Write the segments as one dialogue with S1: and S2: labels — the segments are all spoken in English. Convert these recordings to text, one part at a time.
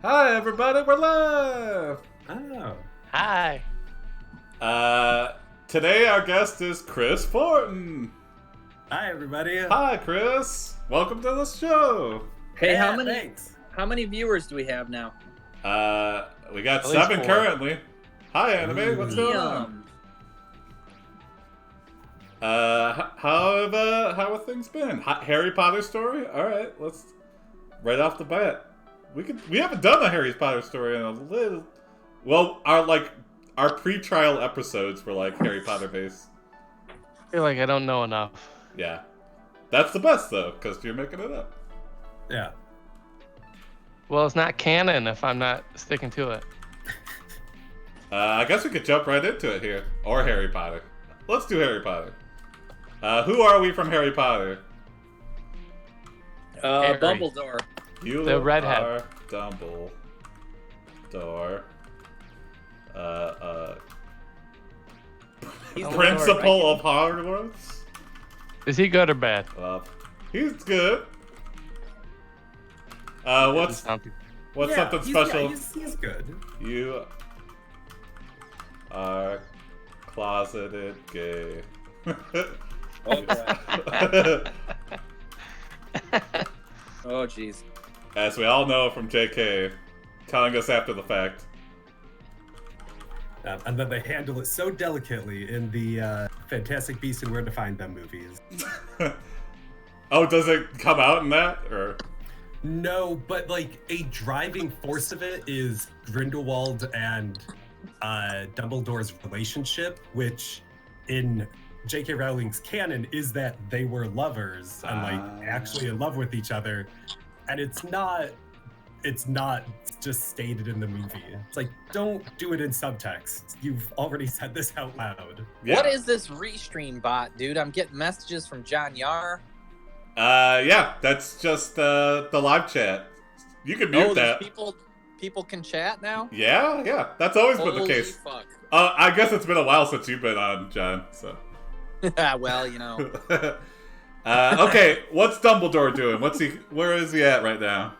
S1: Hi, everybody, we're live!
S2: Oh.
S3: Hi.
S1: Today our guest is Chris Fortin.
S2: Hi, everybody.
S1: Hi, Chris. Welcome to the show.
S4: Hey,
S2: Yeah,
S4: how
S2: thanks.
S4: many viewers do we have now?
S1: We got
S3: At least
S1: 7
S3: 4.
S1: currently. Hi, Anime. What's going on? How have things been? Harry Potter story? All right, let's right off the bat. We haven't done a Harry Potter story in a little. Well, our pre-trial episodes were like Harry Potter based.
S3: I feel like I don't know enough.
S1: Yeah, that's the best though, because you're making it up.
S2: Yeah.
S1: Well,
S3: it's not canon if I'm not sticking to it.
S1: I guess we could jump right into it here, or Harry Potter. Let's do Harry Potter. Who are we from Harry Potter?
S3: Harry.
S4: Dumbledore.
S1: You
S3: The redhead.
S1: are Dumbledore.
S4: He's the
S1: Principal
S4: Lord,
S1: of Hogwarts.
S3: Is he good or bad?
S1: He's good. What's
S3: Yeah,
S1: something special?
S2: Yeah, he's good.
S1: You are closeted gay.
S4: Oh, oh, jeez.
S1: As we all know from JK, telling us after the fact.
S2: And then they handle it so delicately in the Fantastic Beasts and Where to Find Them movies.
S1: Oh, does it come out in that? Or
S2: No, but like a driving force of it is Grindelwald and Dumbledore's relationship, which in J.K. Rowling's canon is that they were lovers and like actually in love with each other, and it's not just stated in the movie. It's like, don't do it in subtext. You've already said this out loud.
S1: yeah.
S4: What is this restream bot, dude? I'm getting messages from John Yar.
S1: Yeah, that's just the live chat. You can mute that.
S4: People can chat now?
S1: Yeah, that's always been the
S4: Holy
S1: case.
S4: fuck.
S1: I guess it's been a while since you've been on, John. So.
S4: Well, you know.
S1: Okay, what's Dumbledore doing? Where is he at right now?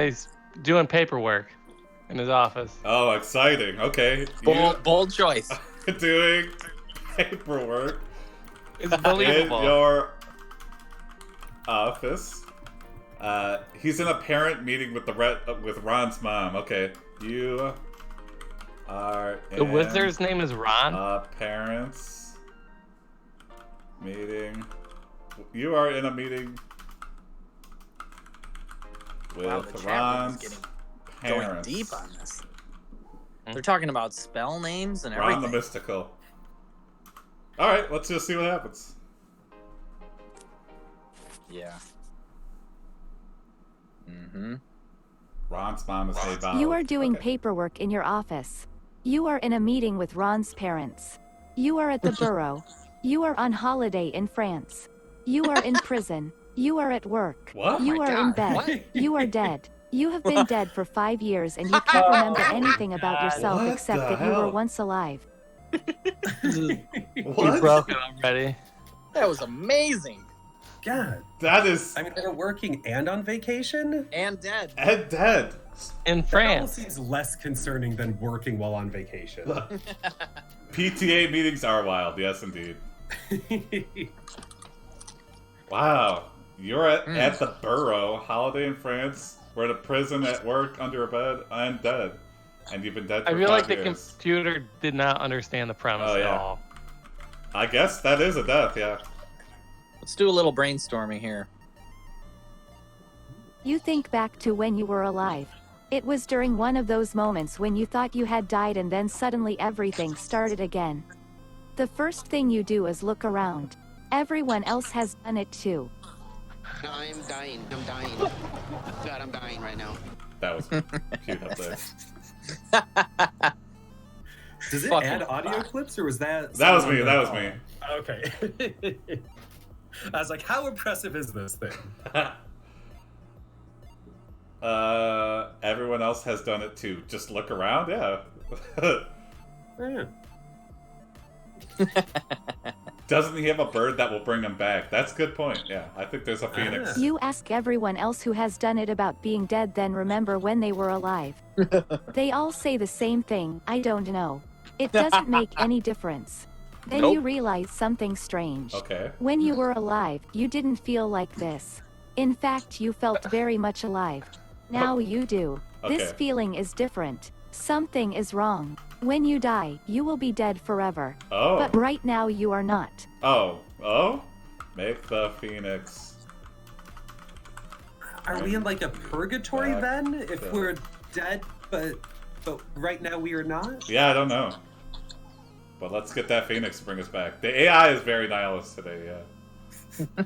S3: He's doing paperwork in his office.
S1: Oh, exciting. Okay.
S4: Bold choice.
S1: Doing paperwork
S3: It's
S1: in
S3: believable.
S1: your office. He's in a parent meeting with with Ron's mom. Okay. You are
S3: The
S1: in
S3: wizard's name is Ron?
S1: a parents meeting. You are in a meeting with
S4: Wow, the chat room is
S1: Ron's
S4: getting
S1: parents.
S4: going deep on this. They're talking about spell names and
S1: Ron
S4: everything.
S1: the Mystical. Alright, let's just see what happens.
S4: Yeah. Mm-hmm.
S1: Ron's mom is made by.
S5: You are doing
S1: Okay.
S5: paperwork in your office. You are in a meeting with Ron's parents. You are at the borough. You are on holiday in France. You are in prison. You are at work.
S1: What?
S5: You
S4: Oh my
S5: are in
S4: God,
S5: bed.
S4: what?
S5: You are dead. You have been dead for 5 years and you can't remember anything about
S3: God.
S5: yourself
S1: What
S5: except
S1: the
S5: that you were
S1: hell?
S5: once alive.
S3: We
S1: What?
S3: broke it already.
S4: That was amazing.
S2: God,
S1: That is
S2: I mean, they're working and on vacation?
S4: And dead.
S1: Ed dead.
S3: In
S2: That almost
S3: France.
S2: seems less concerning than working while on vacation.
S1: PTA meetings are wild. Yes, indeed. Wow. You're at the borough, holiday in France. We're in a prison, at work, under a bed, and dead. And you've been dead for
S3: I feel
S1: 5
S3: like the
S1: years.
S3: computer did not understand the premise
S1: Oh,
S3: at
S1: yeah.
S3: all.
S1: I guess that is a death, yeah.
S4: Let's do a little brainstorming here.
S5: You think back to when you were alive. It was during one of those moments when you thought you had died and then suddenly everything started again. The first thing you do is look around. Everyone else has done it too.
S6: I'm dying. God, I'm dying right now.
S1: That was cute up there.
S2: Does it
S4: Fucking
S2: add audio
S4: fuck.
S2: clips, or was that?
S1: That was
S2: someone
S1: me,
S2: on
S1: that
S2: the
S1: was me.
S2: call? Okay. I was like, how impressive is this thing?
S1: Everyone else has done it too. Just look around, yeah.
S2: Yeah.
S1: doesn't he have a bird that will bring him back? That's a good point. Yeah, I think there's a phoenix.
S5: You ask everyone else who has done it about being dead, then remember when they were alive. They all say the same thing, I don't know. It doesn't make any difference. Then you realize something strange.
S1: Okay.
S5: When you were alive, you didn't feel like this. In fact, you felt very much alive. Now you do. This
S1: Okay.
S5: feeling is different. Something is wrong. When you die, you will be dead forever.
S1: Oh.
S5: But right now you are not.
S1: Oh. Make the phoenix.
S2: Are we in like a purgatory
S1: Back
S2: then? If
S1: to-
S2: we're dead, but right now we are not?
S1: Yeah, I don't know. But let's get that phoenix to bring us back. The AI is very nihilist today, yeah.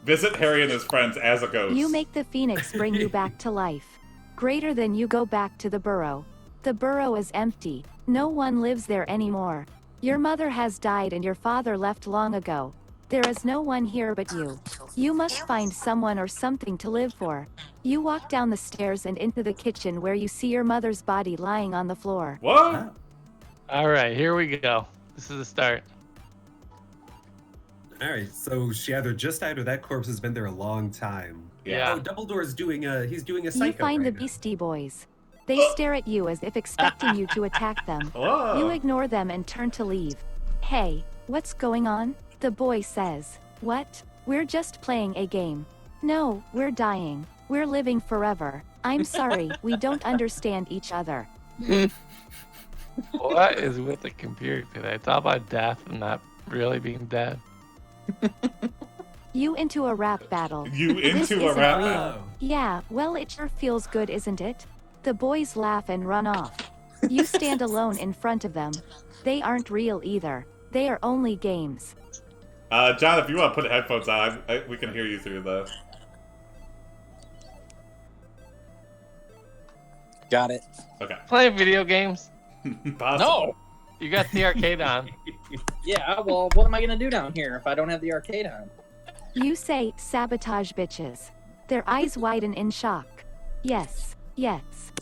S1: Visit Harry and his friends as a ghost.
S5: You make the phoenix bring you back to life. Greater than you go back to the burrow. The burrow is empty. No one lives there anymore. Your mother has died and your father left long ago. There is no one here but you. You must find someone or something to live for. You walk down the stairs and into the kitchen where you see your mother's body lying on the floor.
S1: What?
S3: All right, here we go. This is the start.
S2: All right, so she either just died or that corpse has been there a long time.
S3: Yeah.
S2: Oh, Dumbledore's doing a
S5: You
S2: psycho
S5: find the
S2: right now.
S5: Beastie Boys. They stare at you as if expecting you to attack them.
S1: Whoa.
S5: You ignore them and turn to leave. Hey, what's going on? The boy says. What? We're just playing a game. No, we're dying. We're living forever. I'm sorry, we don't understand each other.
S3: What is with the computer today? It's all about death and not really being dead.
S5: You into a rap battle.
S1: You
S5: This
S1: into a
S5: isn't
S1: rap?
S5: real.
S2: Oh.
S5: Yeah, well, it sure feels good, isn't it? The boys laugh and run off. You stand alone in front of them. They aren't real either. They are only games.
S1: John, if you want to put headphones on, we can hear you through the...
S4: Got it.
S1: Okay.
S3: Playing video games?
S1: Possible.
S4: No.
S3: You got the arcade on.
S4: Yeah, well, what am I gonna do down here if I don't have the arcade on?
S5: You say, sabotage bitches. Their eyes widen in shock. Yes,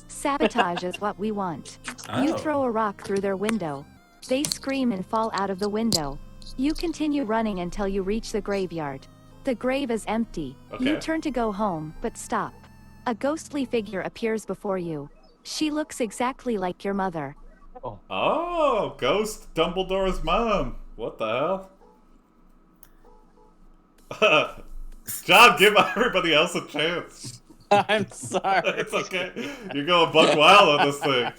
S5: sabotage is what we want. You
S2: Oh.
S5: throw a rock through their window. They scream and fall out of the window. You continue running until you reach the graveyard. The grave is empty. You
S1: Okay.
S5: turn to go home, but stop. A ghostly figure appears before you. She looks exactly like your mother.
S1: Oh, Ghost Dumbledore's mom. What the hell? John, give everybody else a chance.
S4: I'm sorry.
S1: It's okay. You're going buck wild on this thing.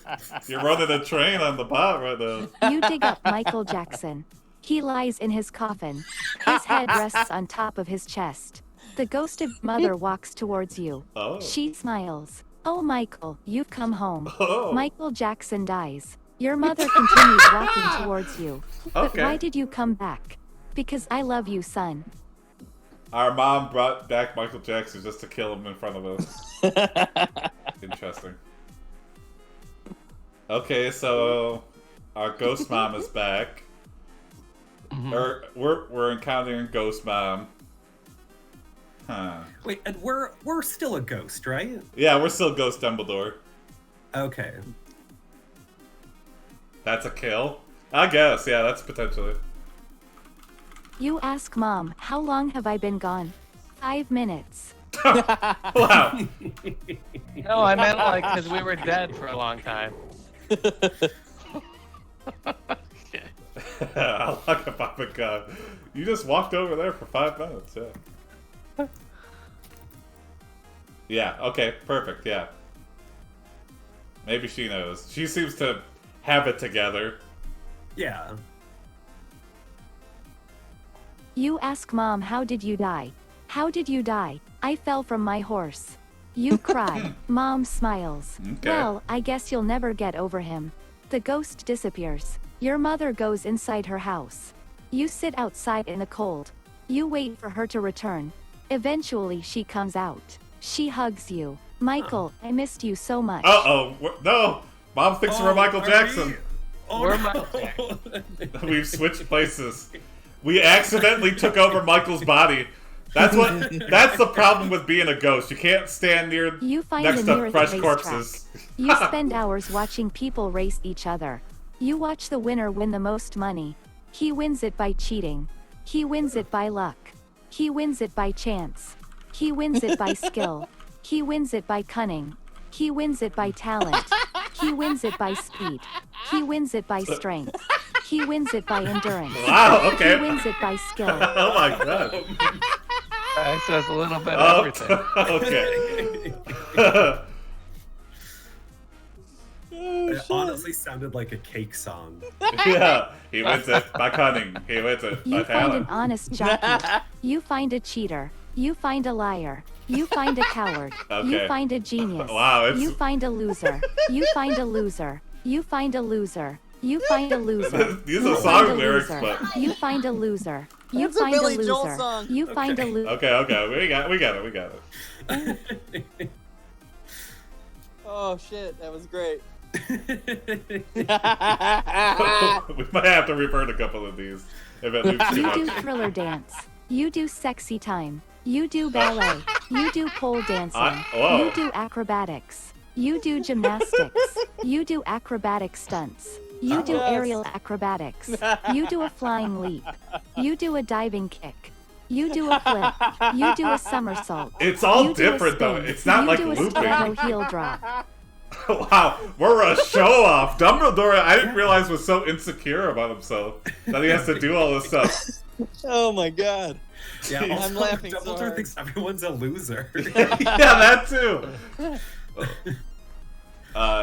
S1: You're running a train on the bot right now.
S5: You dig up Michael Jackson. He lies in his coffin. His head rests on top of his chest. The ghost of mother walks towards you.
S1: Oh.
S5: She smiles. Oh, Michael, you've come home.
S1: Oh.
S5: Michael Jackson dies. Your mother continues walking towards you. But
S1: Okay.
S5: why did you come back? Because I love you, son.
S1: Our mom brought back Michael Jackson just to kill him in front of us. Interesting. Okay, so our ghost mom is back. Or we're encountering ghost mom. Huh.
S2: Wait, and we're still a ghost, right?
S1: Yeah, we're still Ghost Dumbledore.
S2: Okay.
S1: That's a kill? I guess, yeah, that's potentially.
S5: You ask Mom, how long have I been gone? 5 minutes.
S1: Wow.
S3: No, I meant like because we were dead for a long time.
S1: How long have I been gone? You just walked over there for 5 minutes, yeah. Yeah, okay, perfect, yeah. Maybe she knows. She seems to have it together.
S2: Yeah.
S5: You ask Mom, how did you die? How did you die? I fell from my horse. You cry. Mom smiles.
S1: Okay.
S5: Well, I guess you'll never get over him. The ghost disappears. Your mother goes inside her house. You sit outside in the cold. You wait for her to return. Eventually she comes out. She hugs you. Michael, I missed you so much.
S1: Uh-oh, no! Mom thinks we're Michael
S2: are
S1: Jackson.
S2: we- Oh,
S3: We're
S2: no.
S3: Michael
S1: We've switched places. We accidentally took over Michael's body. That's the problem with being a ghost. You can't stand near
S5: You find
S1: next
S5: the
S1: to
S5: nearest
S1: fresh
S5: racetrack.
S1: corpses.
S5: You spend hours watching people race each other. You watch the winner win the most money. He wins it by cheating. He wins it by luck. He wins it by chance. He wins it by skill. He wins it by cunning. He wins it by talent. He wins it by speed. He wins it by strength. He wins it by endurance.
S1: Wow, okay.
S5: He wins it by skill.
S1: Oh my god.
S3: Alright, so it's a little bit of everything.
S1: Okay.
S2: It honestly sounded like a cake song.
S1: Yeah, he wins it by cunning. He wins it by
S5: You find an
S1: talent.
S5: honest jockey. You find a cheater. You find a liar. You find a coward.
S1: Okay.
S5: You find a genius.
S1: Wow, it's...
S5: You find a loser. You find a loser. You find a loser. You find a loser.
S1: These
S5: You
S1: are
S5: find
S1: song
S5: a
S1: lyrics,
S5: loser.
S1: but...
S5: You find a loser. You
S4: That's a
S5: find a
S4: Billy Joel
S5: loser.
S4: song.
S5: You find a loser.
S1: Okay, we got it.
S4: Oh shit, that was great.
S1: We might have to revert a couple of these if it loops too
S5: You do
S1: much.
S5: thriller dance. You do sexy time. You do ballet. You do pole dancing.
S1: whoa.
S5: You do acrobatics. You do gymnastics. You do acrobatic stunts. You do
S4: Yes.
S5: aerial acrobatics. You do a flying leap. You do a diving kick. You do a flip. You do a somersault.
S1: It's all
S5: You do a
S1: different though.
S5: spin.
S1: It's not
S5: you
S1: like
S5: do a
S1: looping.
S5: stiletto heel drop.
S1: Wow, we're a show off. Dumbledore, I didn't realize was so insecure about himself that he has to do all this stuff.
S4: Oh my god.
S2: Yeah,
S4: I'm
S2: also,
S4: laughing so
S2: Dumbledore
S4: hard.
S2: thinks everyone's a loser.
S1: Yeah, that too.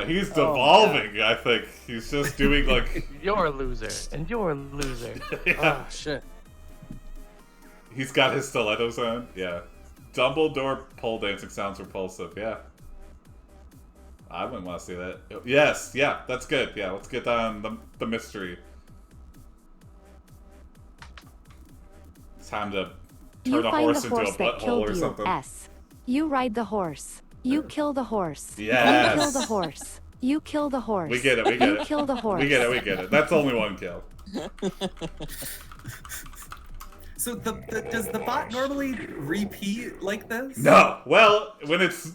S1: He's devolving, I think. He's just doing like...
S3: You're a loser, and you're a loser.
S1: Yeah.
S4: Oh shit.
S1: He's got his stilettos on. Yeah. Dumbledore pole dancing sounds repulsive. Yeah. I wouldn't want to see that. Yes. Yeah. That's good. Yeah. Let's get on the mystery. It's time to
S5: You
S1: turn a
S5: find
S1: horse
S5: the
S1: into a
S5: horse that
S1: butthole
S5: killed
S1: or
S5: you.
S1: something.
S5: S. You ride the horse. You kill the horse.
S1: Yes.
S5: You kill the horse. You kill the horse.
S1: We get it. We get
S5: You
S1: it.
S5: kill the horse.
S1: We get it. We get it. That's only one kill.
S2: So does the bot normally repeat like this?
S1: No. Well, when it's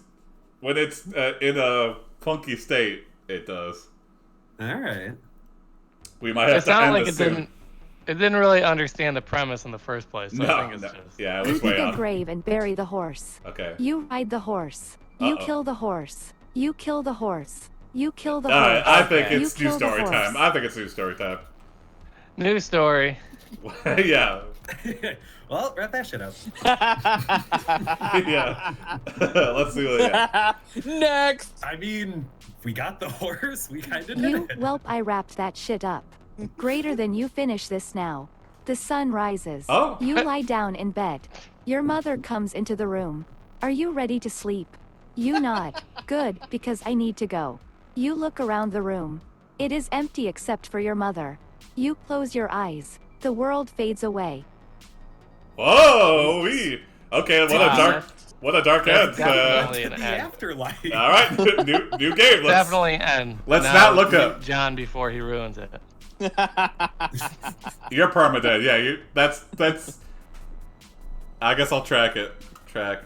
S1: in a funky state, it does.
S2: All right.
S1: We might have
S3: It
S1: to
S3: sounded
S1: end
S3: like
S1: this
S3: it
S1: soon.
S3: didn't really understand the premise in the first place. So I think it's just...
S1: Yeah, it
S5: You
S1: was way
S5: dig a
S1: off.
S5: grave and bury the horse.
S1: Okay.
S5: You ride the horse. You
S1: Uh-oh.
S5: kill the horse. You kill the horse. You kill the
S1: All right,
S5: horse.
S1: I think
S5: You
S1: it's new
S5: kill the
S1: story
S5: horse.
S1: time. I think it's new story time.
S3: New story.
S1: Yeah.
S2: Well, wrap that shit up.
S1: Yeah. Let's see what. Yeah.
S4: Next.
S2: I mean, we got the horse. We kind of did
S5: You,
S2: it.
S5: whelp, I wrapped that shit up. Greater than you finish this now. The sun rises.
S1: Oh.
S5: You lie down in bed. Your mother comes into the room. Are you ready to sleep? You nod. Good, because I need to go. You look around the room. It is empty except for your mother. You close your eyes. The world fades away.
S1: Whoa, we. Okay, what a dark
S3: That's
S1: end.
S3: definitely an
S2: The
S3: end.
S2: afterlife.
S1: All right, new game. Let's,
S3: Definitely end.
S1: let's
S3: Now,
S1: not look up.
S3: mute John before he ruins it.
S1: You're permadead. Yeah, you. That's. I guess I'll track it. Track.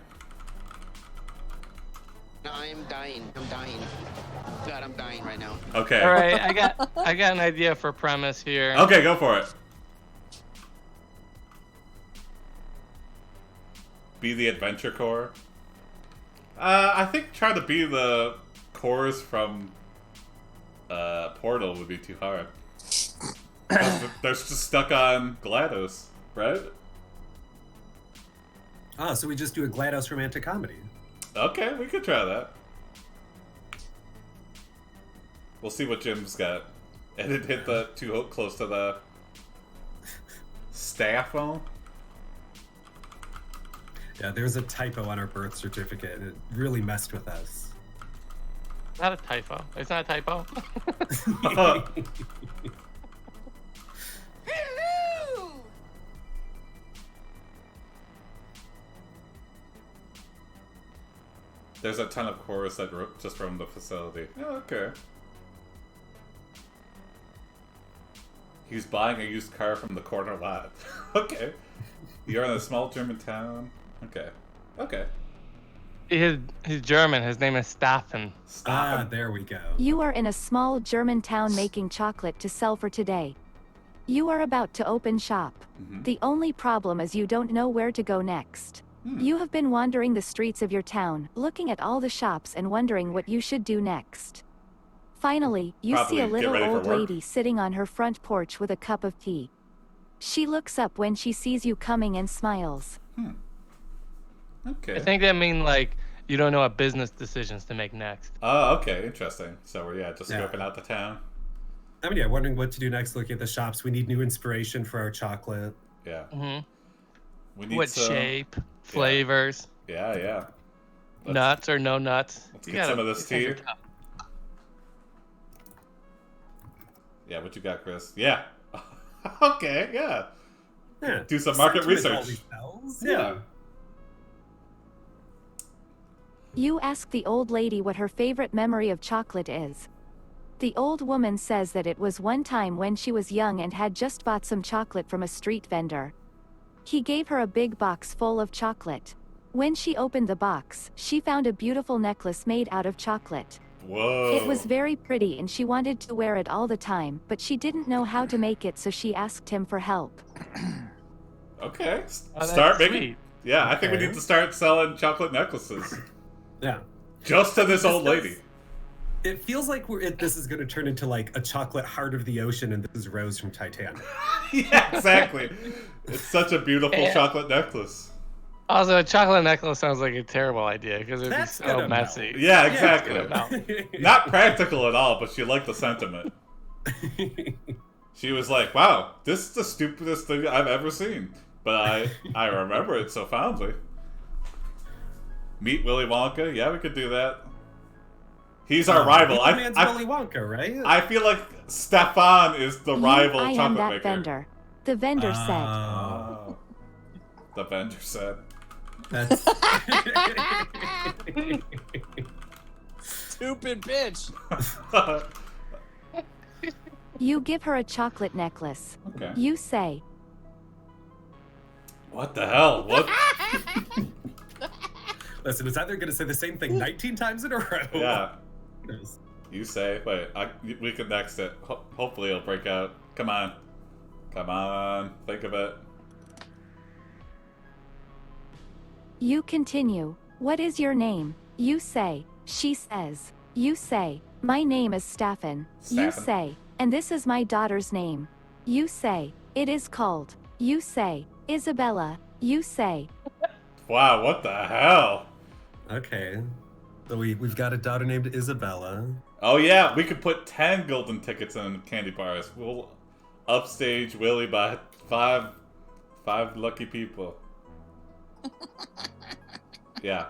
S6: No, I'm dying. I'm dying. God, I'm dying right now.
S1: Okay.
S3: All right, I got an idea for premise here.
S1: Okay, go for it. Be the adventure core. I think trying to be the cores from Portal would be too hard. They're just stuck on GLaDOS, right?
S2: Oh, so we just do a GLaDOS romantic comedy.
S1: Okay, we could try that. We'll see what Jim's got. And it hit the too close to the Staphen.
S2: Yeah, there's a typo on our birth certificate. It really messed with us.
S3: Not a typo. It's not a typo.
S1: There's a ton of chorus that wrote just from the facility. Oh, okay. He's buying a used car from the corner lot. Okay. You're in a small German town. Okay. Okay.
S3: He's German. His name is Staphen.
S2: Ah,
S1: Stop.
S2: there we go.
S5: You are in a small German town making chocolate to sell for today. You are about to open shop. The only problem is you don't know where to go next. You have been wandering the streets of your town, looking at all the shops and wondering what you should do next. Finally, you see a
S1: Probably get
S5: little
S1: ready for
S5: old
S1: work.
S5: lady sitting on her front porch with a cup of tea. She looks up when she sees you coming and smiles.
S1: Okay.
S3: I think that mean like you don't know what business decisions to make next.
S1: Oh, okay, interesting. So we're just
S2: Yeah.
S1: scoping out the town.
S2: I mean, yeah, wondering what to do next, looking at the shops. We need new inspiration for our chocolate.
S1: Yeah.
S3: Mm-hmm.
S1: We need
S3: What
S1: some.
S3: shape, flavors,
S1: Yeah. Let's-
S3: nuts or no nuts?
S1: Let's
S3: You
S1: get
S3: gotta-
S1: some of this
S3: these things
S1: tea.
S3: are tough.
S1: Yeah, what you got, Chris? Yeah. Okay, yeah.
S2: Yeah.
S1: Do some market
S2: Sentiment all
S1: research.
S2: these bells.
S1: Yeah.
S5: You ask the old lady what her favorite memory of chocolate is. The old woman says that it was one time when she was young and had just bought some chocolate from a street vendor. He gave her a big box full of chocolate. When she opened the box, she found a beautiful necklace made out of chocolate.
S1: Whoa.
S5: It was very pretty and she wanted to wear it all the time, but she didn't know how to make it, so she asked him for help.
S1: Okay.
S3: Oh, that's
S1: Start making.
S3: sweet.
S1: Yeah, I think we
S2: Okay.
S1: need to start selling chocolate necklaces.
S2: Yeah.
S1: Just to this old lady.
S2: It feels like this is going to turn into like a chocolate heart of the ocean, and this is Rose from Titanic.
S1: Yeah, exactly. It's such a beautiful
S3: Yeah.
S1: chocolate necklace.
S3: Also, a chocolate necklace sounds like a terrible idea because it'd
S2: That's
S3: be so
S2: gonna
S3: messy.
S2: melt.
S1: Yeah,
S2: it's
S1: exactly.
S3: gonna melt.
S1: Not practical at all, but she liked the sentiment. She was like, wow, this is the stupidest thing I've ever seen. But I remember it so fondly. Meet Willy Wonka? Yeah, we could do that. He's our rival.
S2: Evil Man's Willy Wonka, right?
S1: I feel like Staphen is the rival
S5: I am
S1: chocolate
S5: that
S1: maker.
S5: vendor. The vendor said.
S1: Oh. The vendor said.
S2: That's
S4: Stupid bitch.
S5: You give her a chocolate necklace.
S1: Okay.
S5: You say,
S1: What the hell? What?
S2: Listen, it's either going to say the same thing 19 times in a row.
S1: Yeah.
S2: Yes.
S1: You say. Wait, we can next it. Hopefully it'll break out. Come on. Come on. Think of it.
S5: you continue. What is your name? You say. She says. You say. My name is Staphen. You
S1: Staphen.
S5: say. And this is my daughter's name. You say. It is called. You say. Isabella. You say.
S1: Wow, what the hell?
S2: Okay. So we've got a daughter named Isabella.
S1: Oh yeah, we could put 10 golden tickets in candy bars. We'll upstage Willy by five lucky people. Yeah.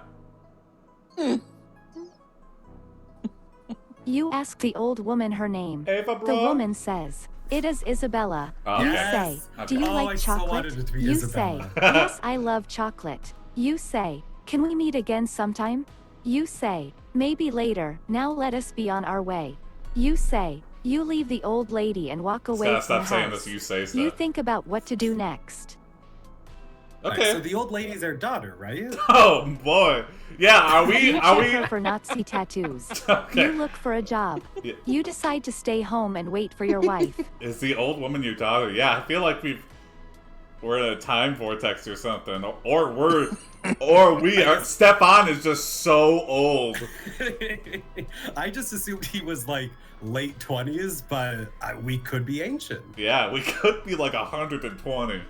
S5: You ask the old woman her name.
S1: Ava,
S5: The
S1: bro.
S5: woman says. It is Isabella.
S1: Oh,
S5: You
S1: okay.
S5: say. Do you
S2: Oh,
S5: like
S2: I so
S5: chocolate?
S2: wanted it to be
S5: You
S2: Isabella.
S5: say. Yes, I love chocolate. You say. Can we meet again sometime? You say. Maybe later. Now let us be on our way. You say. You leave the old lady and walk away
S1: Gotta
S5: from the
S1: stop saying
S5: house.
S1: this you say stuff.
S5: You think about what to do next.
S1: Okay.
S2: Right, so the old lady's our daughter, right?
S1: Oh boy. Yeah, are we
S5: You
S1: are
S5: check
S1: we
S5: her for Nazi tattoos.
S1: Okay.
S5: You look for a job.
S1: Yeah.
S5: You decide to stay home and wait for your wife.
S1: Is the old woman your daughter? Yeah, I feel like we're in a time vortex or something. Or we are Stefan is just so old.
S2: I just assumed he was like late 20s, but we could be ancient.
S1: Yeah, we could be like 120.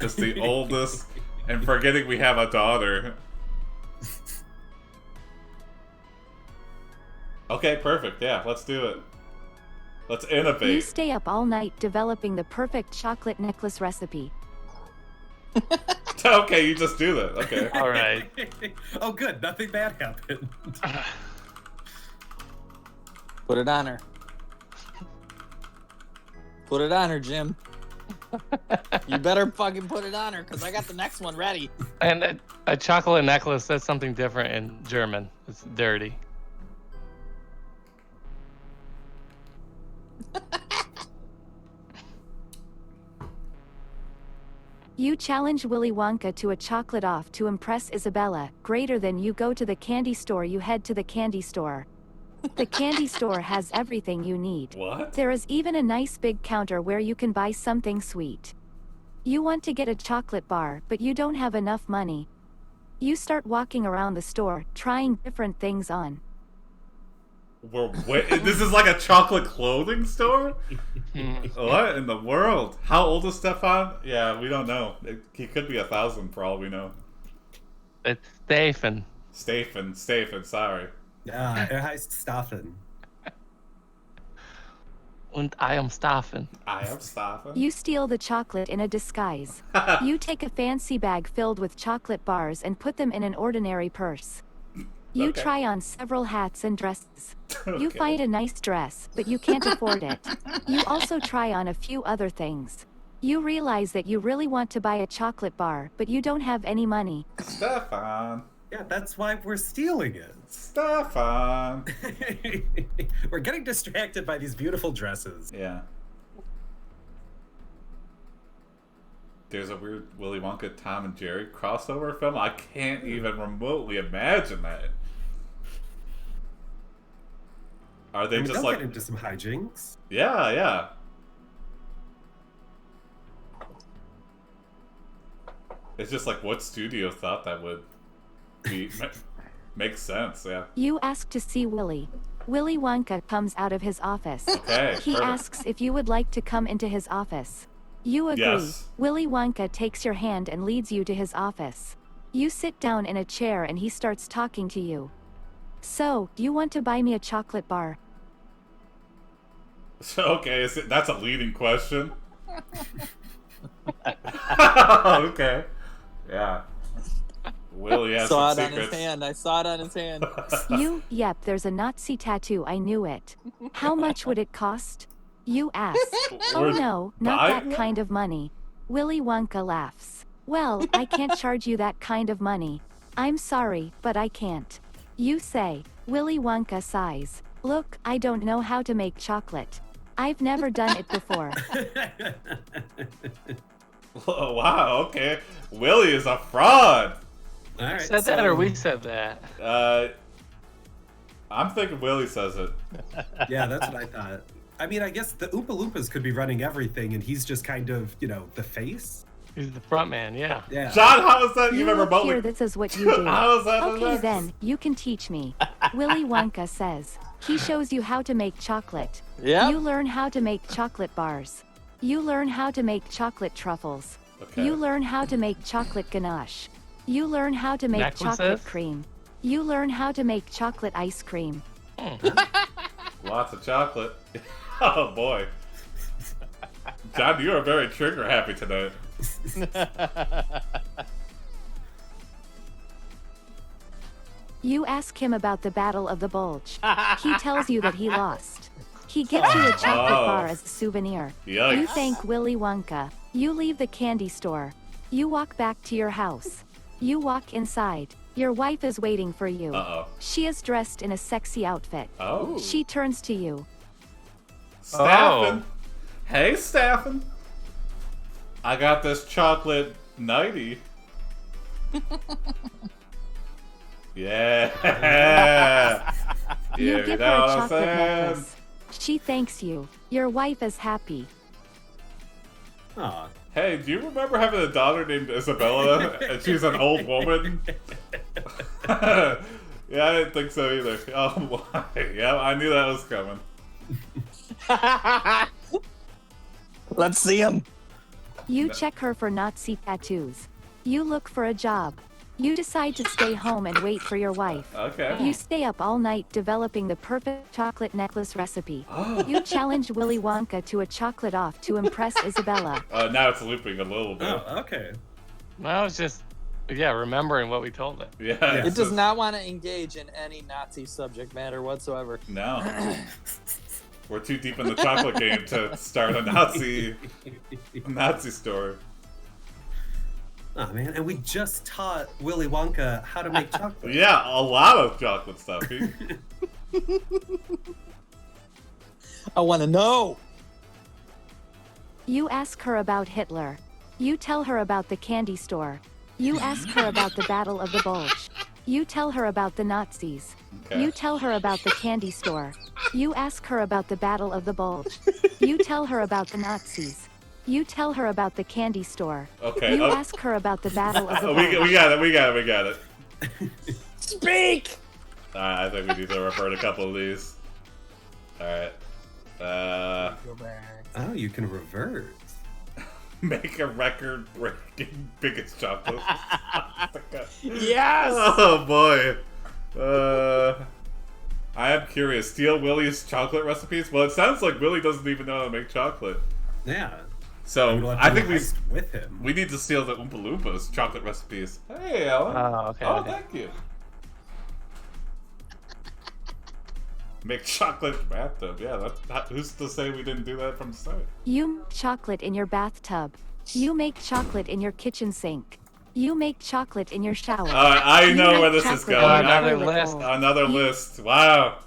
S1: Just the oldest and forgetting we have a daughter. Okay, perfect. Yeah, let's do it. Let's
S5: You
S1: innovate.
S5: stay up all night developing the perfect chocolate necklace recipe.
S1: Okay, you just do that. Okay.
S3: All right.
S2: Oh, good. Nothing bad happened.
S4: Put it on her. Put it on her, Jim. You better fucking put it on her, because I got the next one ready.
S3: And a chocolate necklace, that's something different in German. It's dirty.
S5: You challenge Willy Wonka to a chocolate off to impress Isabella. Greater than you go to the candy store. You head to the candy store. The candy store has everything you need.
S1: What?
S5: There is even a nice big counter where you can buy something sweet. You want to get a chocolate bar, but you don't have enough money. You start walking around the store, trying different things on.
S1: Wait, this is like a chocolate clothing store? What in the world? How old is Staphen? Yeah, we don't know. He could be 1,000 for all we know.
S3: It's Staphen.
S1: Staphen, sorry.
S2: heißt Staphen.
S3: Und I am Staphen.
S1: I am Staphen.
S5: You steal the chocolate in a disguise. You take a fancy bag filled with chocolate bars and put them in an ordinary purse. You
S1: Okay.
S5: try on several hats and dresses. You
S1: Okay.
S5: find a nice dress, but you can't afford it. You also try on a few other things. You realize that you really want to buy a chocolate bar, but you don't have any money.
S1: Staphen.
S2: Yeah, that's why we're stealing it.
S1: Staphen.
S2: We're getting distracted by these beautiful dresses.
S1: Yeah. There's a weird Willy Wonka, Tom and Jerry crossover film. I can't even remotely imagine that. Are they just
S2: they'll
S1: like...
S2: get into some hijinks.
S1: Yeah. It's just like, what studio thought that would be... Makes sense, yeah.
S5: You ask to see Willy. Willy Wonka comes out of his office.
S1: Okay,
S5: He
S1: perfect.
S5: asks if you would like to come into his office. You agree.
S1: Yes.
S5: Willy Wonka takes your hand and leads you to his office. You sit down in a chair and he starts talking to you. So, do you want to buy me a chocolate bar?
S1: So, okay, that's a leading question. Okay. Yeah. Willie has
S4: Saw it
S1: some
S4: on his
S1: secrets.
S4: hand. I saw it on his hand.
S5: Yep, there's a Nazi tattoo, I knew it. How much would it cost? You ask. Oh
S1: We're
S5: no, not
S1: buying
S5: that kind of money. Willy Wonka laughs. Well, I can't charge you that kind of money. I'm sorry, but I can't. You say. Willy Wonka sighs. Look, I don't know how to make chocolate. I've never done it before.
S1: Oh, wow, okay. Willie is a fraud.
S2: All right,
S3: Said that or we said that?
S1: I'm thinking Willie says it.
S2: Yeah, that's what I thought. I mean, I guess the Oompa Loompas could be running everything, and he's just kind of, the face.
S3: He's the front man, yeah.
S2: Yeah.
S1: John, how is that
S5: You
S1: even
S5: look
S1: remotely?
S5: here, this is what you do.
S1: How is that
S5: Okay
S1: next?
S5: then, you can teach me. Willy Wonka says. He shows you how to make chocolate.
S4: Yep.
S5: You learn how to make chocolate bars. You learn how to make chocolate truffles.
S1: Okay.
S5: You learn how to make chocolate ganache. You learn how to make chocolate
S3: Necklaces?
S5: cream. You learn how to make chocolate ice cream.
S1: Lots of chocolate. Oh boy. John, you are very trigger happy tonight.
S5: You ask him about the Battle of the Bulge. He tells you that he lost. He gets you a chocolate
S1: Oh.
S5: bar as a souvenir.
S1: Yikes.
S5: You thank Willy Wonka. You leave the candy store. You walk back to your house. You walk inside. Your wife is waiting for you.
S1: Uh-oh.
S5: She is dressed in a sexy outfit.
S1: Oh.
S5: She turns to you.
S1: Staphen. Hey, Staphen. I got this chocolate nightie. Yeah.
S5: You
S1: You
S5: give
S1: know
S5: her a
S1: what I'm
S5: chocolate
S1: saying?
S5: necklace. She thanks you. Your wife is happy.
S2: Aw.
S1: Hey, do you remember having a daughter named Isabella and she's an old woman? Yeah, I didn't think so either. Oh, boy. Yeah, I knew that was coming.
S4: Let's see him.
S5: You check her for Nazi tattoos. You look for a job. You decide to stay home and wait for your wife.
S1: Okay.
S5: You stay up all night developing the perfect chocolate necklace recipe. You challenge Willy Wonka to a chocolate off to impress Isabella.
S1: Now it's looping a little bit.
S2: Oh, okay.
S3: I was just, remembering what we told it.
S1: Yeah.
S4: It does not want to engage in any Nazi subject matter whatsoever.
S1: No. We're too deep in the chocolate game to start a Nazi story.
S2: Oh man, and we just taught Willy Wonka how to make chocolate.
S1: Yeah, a lot of chocolate stuff.
S4: I want to know.
S5: You ask her about Hitler. You tell her about the candy store. You ask her about the Battle of the Bulge. You tell her about the Nazis.
S1: Okay.
S5: You tell her about the candy store. You ask her about the Battle of the Bulge. You tell her about the Nazis. You tell her about the candy store.
S1: Okay.
S5: You ask her about the Battle of the Bulge.
S1: We got it.
S4: Speak!
S1: I think we need to revert a couple of these. Alright.
S4: Go back.
S2: Oh, you can revert.
S1: Make a record-breaking biggest chocolate.
S4: Yes!
S1: Oh boy. I am curious. Steal Willy's chocolate recipes? Well, it sounds like Willy doesn't even know how to make chocolate.
S2: Yeah.
S1: So I think
S2: with him.
S1: we need to steal the Oompa Loompas chocolate recipes. Hey, Alan.
S3: Oh, okay.
S1: Oh,
S3: okay.
S1: thank you. Make chocolate bathtub. Yeah, who's to say we didn't do that from the start?
S5: You make chocolate in your bathtub. You make chocolate in your kitchen sink. You make chocolate in your shower.
S1: I
S5: You
S1: know
S5: make
S1: where this is
S5: chocolate
S1: going.
S5: in your
S3: Another
S5: toilet
S3: list.
S5: bowl.
S1: Another list. Wow.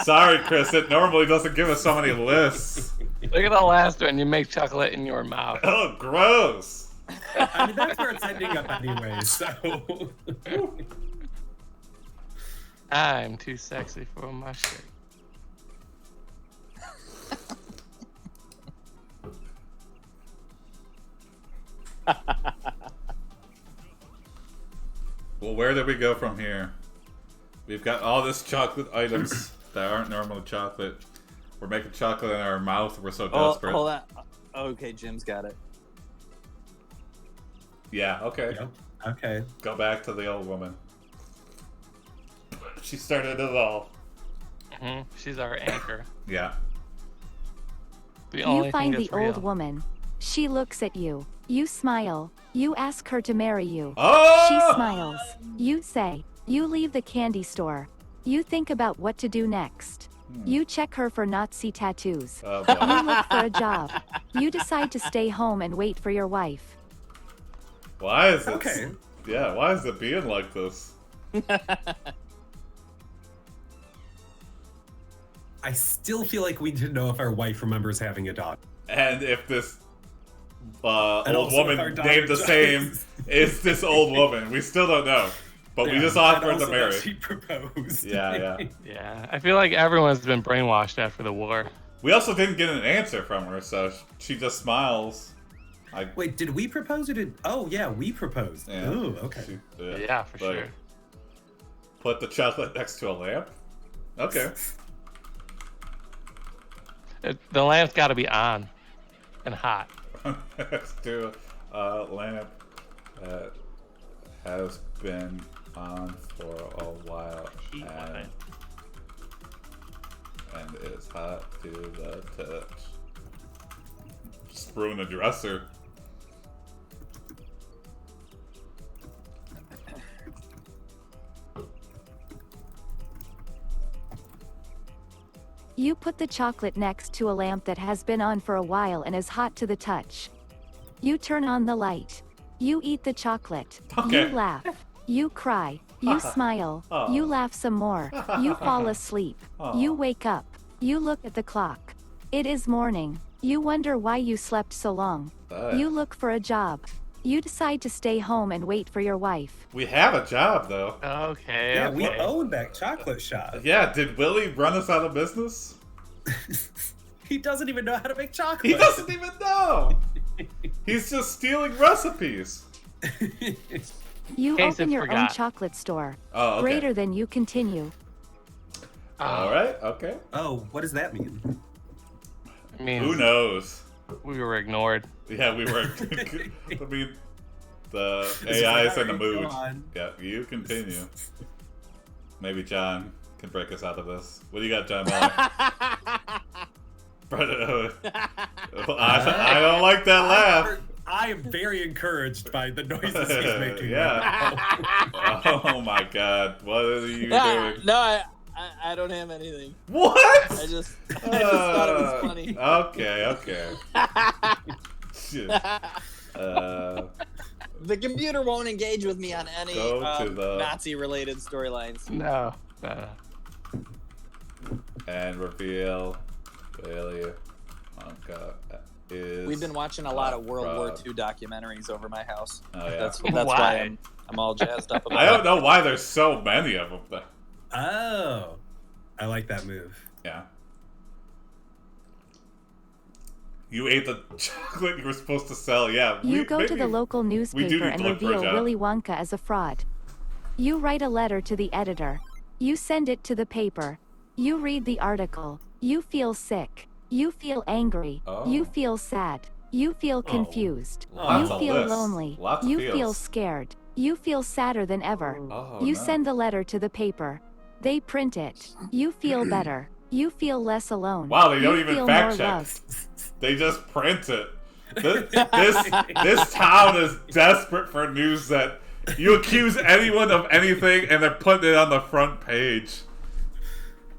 S1: Sorry, Chris. It normally doesn't give us so many lists.
S3: Look at the last one. You make chocolate in your mouth.
S1: Oh, gross.
S2: I mean, that's where it's ending up anyway, so.
S3: I'm too sexy for my shirt.
S1: Well, where do we go from here? We've got all this chocolate items that aren't normally chocolate. We're making chocolate in our mouth. We're so desperate.
S4: Hold on. Okay, Jim's got it.
S1: Yeah, okay.
S2: Yep. Okay.
S1: Go back to the old woman. She started it all.
S3: She's our anchor.
S1: Yeah.
S3: The only
S5: You find
S3: thing
S5: the
S3: that's
S5: old
S3: real.
S5: woman. She looks at you. You smile. You ask her to marry you.
S1: Oh!
S5: She smiles. You say. You leave the candy store. You think about what to do next. You check her for Nazi tattoos.
S1: Oh,
S5: You
S1: boy.
S5: look for a job. You decide to stay home and wait for your wife.
S1: Why is it?
S2: Okay.
S1: Yeah, why is it being like this?
S2: I still feel like we need to know if our wife remembers having a dog.
S1: And if this
S2: And
S1: old
S2: also if
S1: woman
S2: our daughter
S1: named the
S2: dies.
S1: same is this old woman, we still don't know. But we
S2: Yeah,
S1: just offered
S2: and
S1: to
S2: also
S1: marry.
S2: that she proposed.
S1: Yeah.
S3: Yeah, I feel like everyone's been brainwashed after the war.
S1: We also didn't get an answer from her, so she just smiles.
S2: Wait, did we propose or did? Oh yeah, we proposed.
S1: Yeah.
S2: Ooh, okay.
S3: Yeah, for
S1: Like,
S3: sure.
S1: Put the chocolate next to a lamp? Okay.
S3: The lamp's got to be on and hot.
S1: Next to a lamp that has been on for a while
S3: Heat line.
S1: and is hot to the touch. Just ruin the dresser.
S5: You put the chocolate next to a lamp that has been on for a while and is hot to the touch. You turn on the light. You eat the chocolate.
S1: Okay.
S5: You laugh. You cry. You smile.
S1: Oh.
S5: You laugh some more. You fall asleep. You wake up. You look at the clock. It is morning. You wonder why you slept so long. You look for a job. You decide to stay home and wait for your wife.
S1: We have a job, though.
S3: Okay.
S2: Yeah,
S3: okay.
S2: we own that chocolate shop.
S1: Yeah, did Willy run us out of business?
S2: He doesn't even know how to make chocolate.
S1: He doesn't even know! He's just stealing recipes.
S5: You
S3: Case
S5: open
S3: of
S5: your own
S3: forgot.
S5: chocolate store.
S1: Oh, okay.
S5: Greater than you continue.
S1: Alright, okay.
S2: Oh, what does that mean?
S3: I mean,
S1: Who knows?
S3: we were ignored.
S1: Yeah, we were. I mean, the
S2: This is
S1: AI is in the
S2: very
S1: mood.
S2: gone.
S1: Yeah, you continue. Maybe John can break us out of this. What do you got, John Miller? I don't like that laugh.
S2: I am very encouraged by the noises he's making.
S1: Yeah.
S2: Right now.
S1: Oh my God! What are you
S4: Yeah,
S1: doing?
S4: no, I don't have anything.
S1: What?
S4: I just thought it was funny.
S1: Okay. Shit.
S4: The computer won't engage with me on any
S1: Go to the-
S4: Nazi-related storylines.
S3: No.
S1: And reveal Willy Wonka is.
S4: We've been watching a lot of World War
S1: Rob.
S4: II documentaries over my house.
S1: Oh yeah.
S4: That's
S3: Why?
S4: why I'm all jazzed up about
S1: I don't know why there's so many of them. Though.
S2: Oh, I like that move.
S1: Yeah. You ate the chocolate you were supposed to sell. Yeah.
S5: You go to the local newspaper
S1: need
S5: and
S1: to look for a
S5: reveal
S1: job.
S5: Willy Wonka as a fraud. You write a letter to the editor. You send it to the paper. You read the article. You feel sick. You feel angry.
S1: Oh.
S5: You feel sad. You feel confused.
S1: Lots
S5: You
S1: of
S5: feel
S1: lists.
S5: lonely.
S1: Lots of
S5: You
S1: feels.
S5: feel scared. You feel sadder than ever.
S1: Oh,
S5: You
S1: no.
S5: send the letter to the paper. They print it. You feel better. You feel less alone.
S1: Wow, they don't
S5: You
S1: even
S5: feel
S1: fact
S5: more
S1: check.
S5: loved.
S1: They just print it. This town is desperate for news that you accuse anyone of anything and they're putting it on the front page.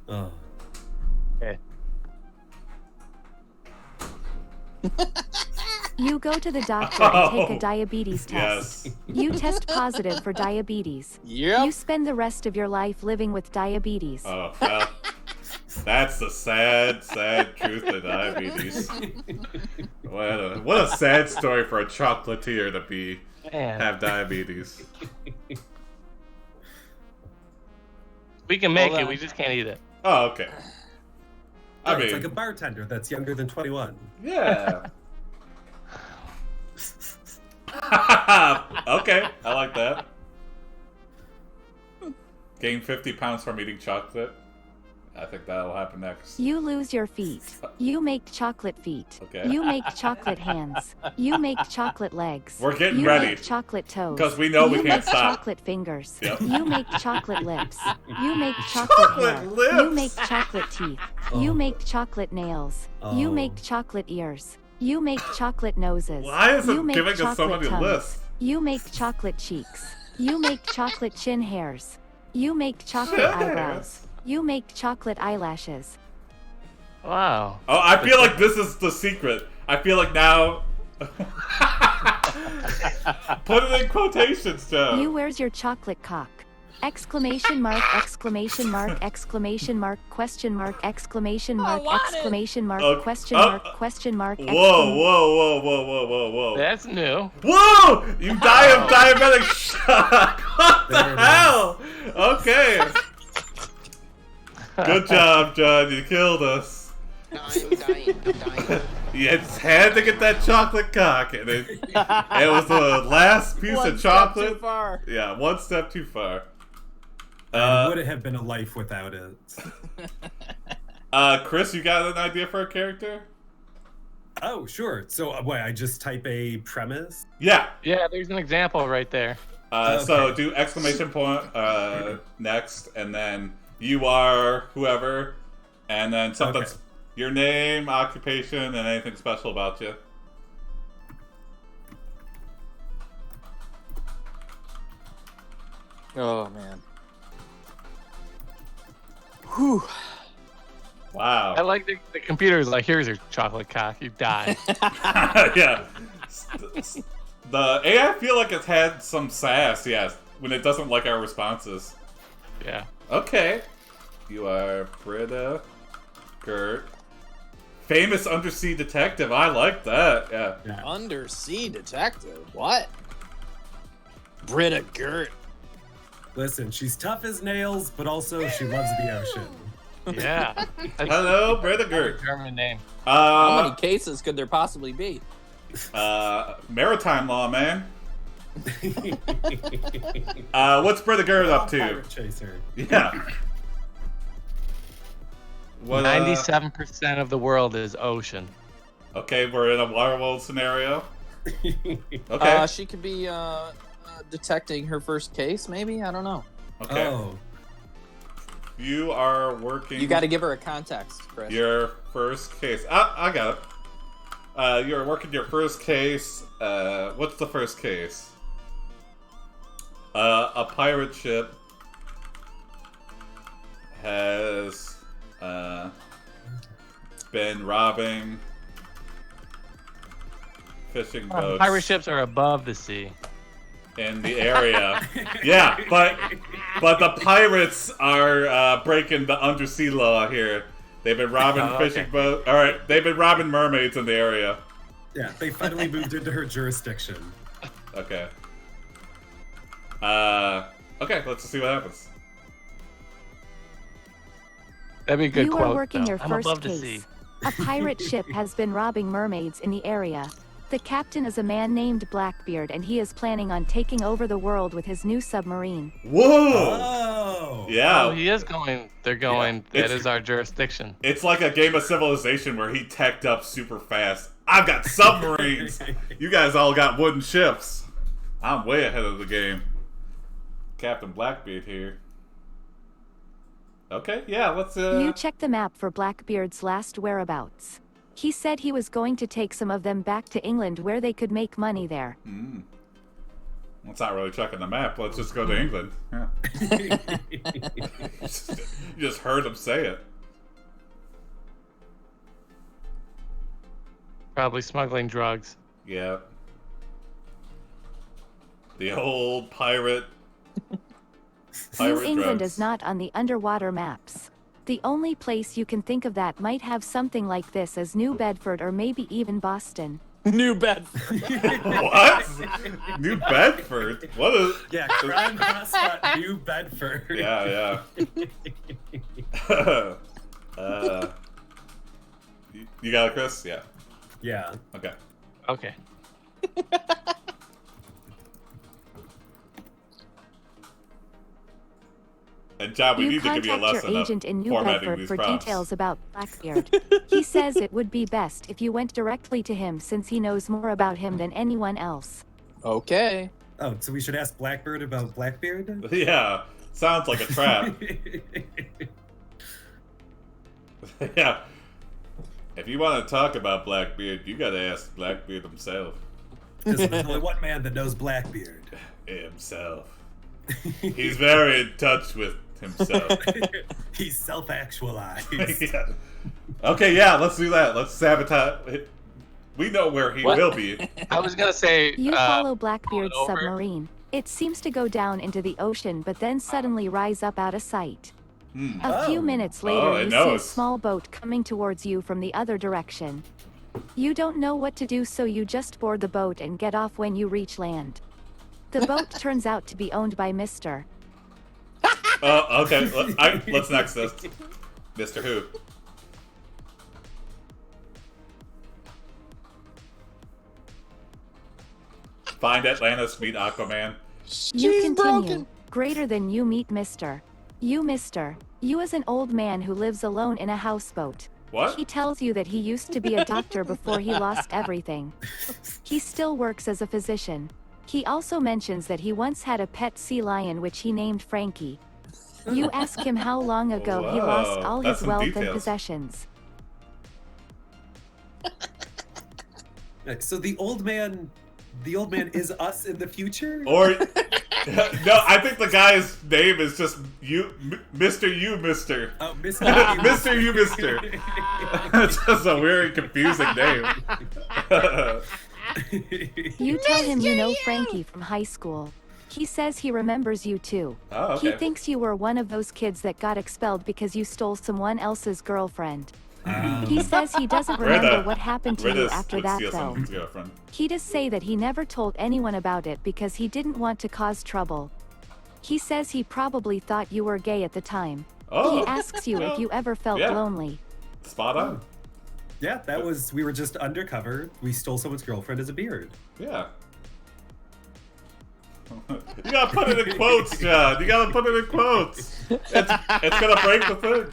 S2: Oh.
S3: Okay.
S5: You go to the doctor and take
S1: Oh,
S5: a diabetes test.
S1: Yes.
S5: You test positive for diabetes.
S4: Yep.
S5: You spend the rest of your life living with diabetes.
S1: Oh, well, that's the sad, sad truth of diabetes. What a sad story for a chocolatier to
S3: Man,
S1: have diabetes.
S3: we can make
S4: Hold
S3: it.
S4: on.
S3: We just can't eat it.
S1: Oh, okay. I
S2: It's
S1: mean,
S2: like a bartender that's younger than 21.
S1: yeah. Okay, I like that. Gain 50 pounds from eating chocolate. I think that'll happen next.
S5: You lose your feet. You make chocolate feet.
S1: Okay.
S5: You make chocolate hands. You make chocolate legs.
S1: We're getting
S5: you
S1: ready.
S5: make chocolate toes.
S1: 'Cause we know we
S5: you
S1: can't
S5: make
S1: stop.
S5: chocolate fingers.
S1: Yep.
S5: You make chocolate lips. You make chocolate
S1: Chocolate
S5: hair.
S1: lips?
S5: You make chocolate teeth. You
S2: Oh.
S5: make chocolate nails. You
S2: Oh.
S5: make chocolate ears. You make chocolate noses.
S1: Why is
S5: you
S1: it
S5: make
S1: giving us so
S5: chocolate
S1: many
S5: tongues.
S1: lists?
S5: You make chocolate cheeks. You make chocolate chin hairs. You make chocolate
S1: Chin
S5: eyebrows. You make chocolate eyelashes.
S3: Wow.
S1: Oh, I feel like this is the secret. I feel like now. Put it in quotations, Joe.
S5: You wears your chocolate cock. Exclamation mark, exclamation mark, exclamation mark, question mark, exclamation mark,
S4: want it.
S5: exclamation mark,
S1: Oh,
S5: question
S1: oh,
S5: mark, question mark,
S1: Whoa, whoa, whoa, whoa, whoa, whoa, whoa.
S3: That's new.
S1: Whoa! You die of diabetic shock! What
S2: There
S1: the
S2: it
S1: hell? Okay. Good job, John. You killed us.
S6: No, I'm dying. I'm dying.
S1: You just had to get that chocolate cock, and it was the last piece
S4: One
S1: of
S4: step
S1: chocolate.
S4: too far.
S1: Yeah, one step too far.
S2: It would have been a life without it.
S1: Chris, you got an idea for a character?
S2: Oh, sure. So, what, I just type a premise?
S1: Yeah.
S3: Yeah, there's an example right there.
S1: So
S2: Okay.
S1: do exclamation point next, and then you are whoever, and then something.
S2: Okay.
S1: Your name, occupation, and anything special about you.
S4: Oh man. Whew.
S1: Wow.
S3: I like the computer's like, here's your chocolate cock. You die.
S1: Yeah. The AI feel like it's had some sass, yes, when it doesn't like our responses.
S3: Yeah.
S1: Okay. You are Britta Gurt. Famous undersea detective. I like that. Yeah.
S4: Undersea detective. What? Britta Gurt.
S2: Listen, she's tough as nails, but also she loves the ocean.
S3: Yeah. That's
S1: Hello, Britta
S3: a
S1: Gurt.
S3: German name.
S4: How many cases could there possibly be?
S1: Maritime law, man. What's Britta Gurt up to?
S2: Pirate chaser.
S1: Yeah. What,
S3: 97% of the world is ocean.
S1: Okay, we're in a Waterworld scenario. Okay.
S4: She could be detecting her first case, maybe? I don't know.
S1: Okay.
S2: Oh,
S1: You are working.
S4: You got to give her a context, Chris.
S1: your first case. I got it. You're working your first case. What's the first case? A pirate ship has been robbing fishing boats
S3: Pirate ships are above the sea.
S1: in the area. Yeah, but the pirates are breaking the undersea law here. They've been robbing
S3: Oh, okay.
S1: fishing boats. All right, they've been robbing mermaids in the area.
S2: yeah, they finally moved into her jurisdiction.
S1: Okay. Okay, let's just see what happens.
S3: That'd be a good
S5: You
S3: quote.
S5: are working
S3: though.
S5: your
S3: I'm
S5: first
S3: above the
S5: case.
S3: sea.
S5: A pirate ship has been robbing mermaids in the area. The captain is a man named Blackbeard, and he is planning on taking over the world with his new submarine.
S1: Whoa!
S2: Oh.
S1: Yeah.
S3: Oh, he is going. They're going.
S1: Yeah,
S3: That is our jurisdiction.
S1: It's like a game of Civilization where he teched up super fast. I've got submarines. You guys all got wooden ships. I'm way ahead of the game. Captain Blackbeard here. Okay, yeah, let's
S5: You check the map for Blackbeard's last whereabouts. He said he was going to take some of them back to England where they could make money there.
S1: Let's not really checking the map. Let's just go to England. Yeah. You just heard him say it.
S3: Probably smuggling drugs.
S1: Yeah. The old pirate.
S5: New England
S1: drugs.
S5: is not on the underwater maps. The only place you can think of that might have something like this is New Bedford or maybe even Boston.
S4: New Bedford.
S1: What? New Bedford? What is?
S2: Yeah, crime hotspot New Bedford.
S1: Yeah. You got it, Chris? Yeah.
S2: Yeah.
S1: Okay.
S3: Okay.
S1: And John, we
S5: You
S1: need to give you a
S5: contact
S1: lesson
S5: your
S1: of
S5: agent in New
S1: formatting
S5: Bedford
S1: these
S5: for
S1: prompts.
S5: details about Blackbeard. He says it would be best if you went directly to him since he knows more about him than anyone else.
S4: Okay.
S2: Oh, so we should ask Blackbird about Blackbeard?
S1: Yeah, sounds like a trap. Yeah. If you want to talk about Blackbeard, you gotta ask Blackbeard himself.
S2: Because there's only one man that knows Blackbeard.
S1: Himself. He's very in touch with himself.
S2: He's self-actualized.
S1: Yeah. Okay, yeah, let's do that. Let's sabotage. We know where he
S3: What?
S1: will be.
S3: I was gonna say.
S5: You follow Blackbeard's
S3: over.
S5: submarine. It seems to go down into the ocean but then suddenly rise up out of sight. A few minutes later,
S1: it
S5: you see a
S1: knows.
S5: small boat coming towards you from the other direction. You don't know what to do, so you just board the boat and get off when you reach land. The boat turns out to be owned by Mr.
S1: Okay, let's next this. Mr. Who? Find Atlantis, meet Aquaman.
S5: You
S4: She's
S5: continue.
S4: broken.
S5: Greater than you meet Mr. You is an old man who lives alone in a houseboat.
S1: What?
S5: He tells you that he used to be a doctor before he lost everything. He still works as a physician. He also mentions that he once had a pet sea lion which he named Frankie. You ask him how long ago he lost
S1: Whoa,
S5: all
S1: that's
S5: his
S1: some
S5: wealth and
S1: details.
S5: possessions.
S2: So the old man is us in the future?
S1: Or no, I think the guy's name is just Mr. You, Mister.
S2: Oh, Mr.
S1: Mr. You, Mister. It's just a weird, confusing name.
S5: You tell him you know Frankie from high school. He says he remembers you too.
S1: Oh,
S5: He
S1: okay.
S5: thinks you were one of those kids that got expelled because you stole someone else's girlfriend. He says he doesn't remember what happened to you after that though.
S1: Someone's girlfriend.
S5: He does say that he never told anyone about it because he didn't want to cause trouble. He says he probably thought you were gay at the time.
S1: Oh,
S5: He asks you if you ever felt
S1: yeah.
S5: lonely.
S1: Spot on.
S2: Yeah, we were just undercover. We stole someone's girlfriend as a beard.
S1: Yeah. You gotta put it in quotes, John. You gotta put it in quotes. It's gonna break the thing.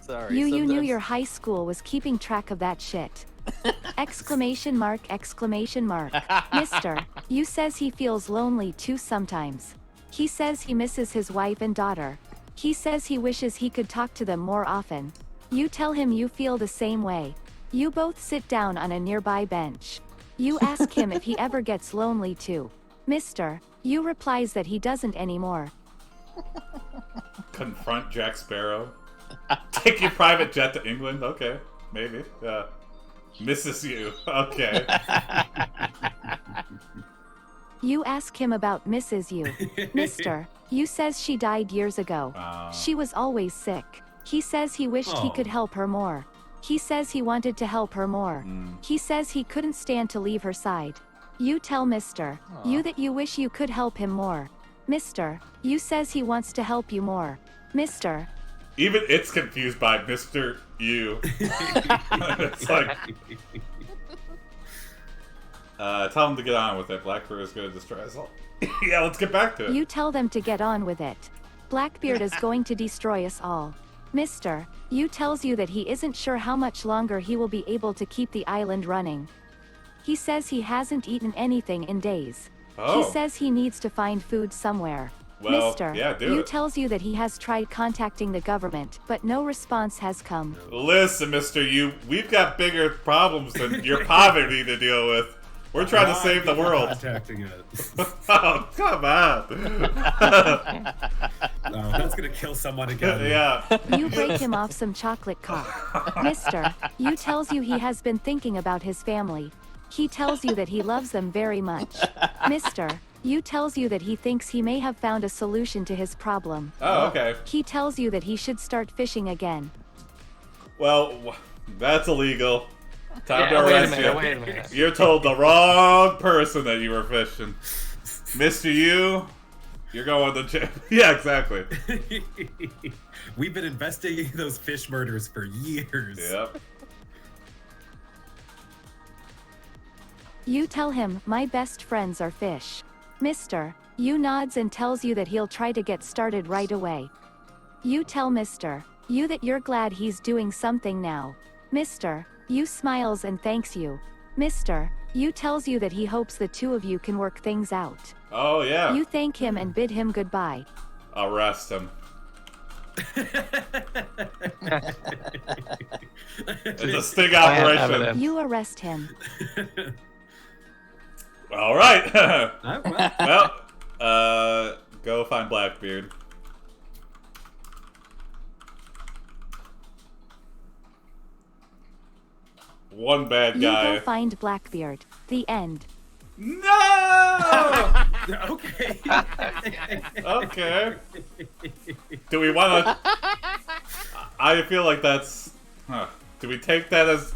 S4: Sorry.
S5: You knew
S4: sometimes-
S5: your high school was keeping track of that shit. Exclamation mark, exclamation mark. Mister, you says he feels lonely too sometimes. He says he misses his wife and daughter. He says he wishes he could talk to them more often. You tell him you feel the same way. You both sit down on a nearby bench. You ask him if he ever gets lonely too. Mister, you replies that he doesn't anymore.
S1: Confront Jack Sparrow. Take your private jet to England. Okay, maybe. Yeah. Misses you. Okay.
S5: You ask him about Mrs. You. Mister, you says she died years ago. She was always sick. He says he wished he
S2: Oh.
S5: could help her more. He says he wanted to help her more. He says he couldn't stand to leave her side. You tell Mr.
S4: Aw.
S5: You that you wish you could help him more. Mr. You says he wants to help you more. Mr.
S1: Even it's confused by Mr. You. It's like, tell him to get on with it. Blackbeard is going to destroy us all. Yeah, let's get back to it.
S5: You tell them to get on with it. Blackbeard is going to destroy us all. Mr. You tells you that he isn't sure how much longer he will be able to keep the island running. He says he hasn't eaten anything in days.
S1: Oh.
S5: He says he needs to find food somewhere.
S1: Well,
S5: Mr.
S1: yeah, do
S5: You
S1: it.
S5: tells you that he has tried contacting the government, but no response has come.
S1: Listen, Mr. You, we've got bigger problems than your poverty to deal with. We're trying to save the world.
S2: Contacting it.
S1: Oh, come on.
S2: No, that's gonna kill someone again.
S1: Yeah.
S5: You break him off some chocolate cock. Mr. You tells you he has been thinking about his family. He tells you that he loves them very much. Mr. You tells you that he thinks he may have found a solution to his problem.
S1: Oh, okay.
S5: He tells you that he should start fishing again.
S1: Well, that's illegal. Time
S3: Yeah,
S1: to
S3: wait a
S1: arrest
S3: minute,
S1: you.
S3: wait a minute.
S1: You're told the wrong person that you were fishing. Mr. You, you're going to jail. Yeah, exactly.
S2: We've been investigating those fish murders for years.
S1: Yep.
S5: You tell him, my best friends are fish. Mr. You nods and tells you that he'll try to get started right away. You tell Mr. You that you're glad he's doing something now. Mr. You smiles and thanks you. Mr. You tells you that he hopes the two of you can work things out.
S1: Oh, yeah.
S5: You thank him and bid him goodbye.
S1: Arrest him. It's a sting operation.
S3: evidence.
S5: You arrest him.
S1: All right.
S2: Well,
S1: Well, go find Blackbeard. One bad
S5: You
S1: guy.
S5: go find Blackbeard. The end.
S1: No!
S2: okay.
S1: Okay. Do we want to... I feel like that's... Huh. Do we take that as...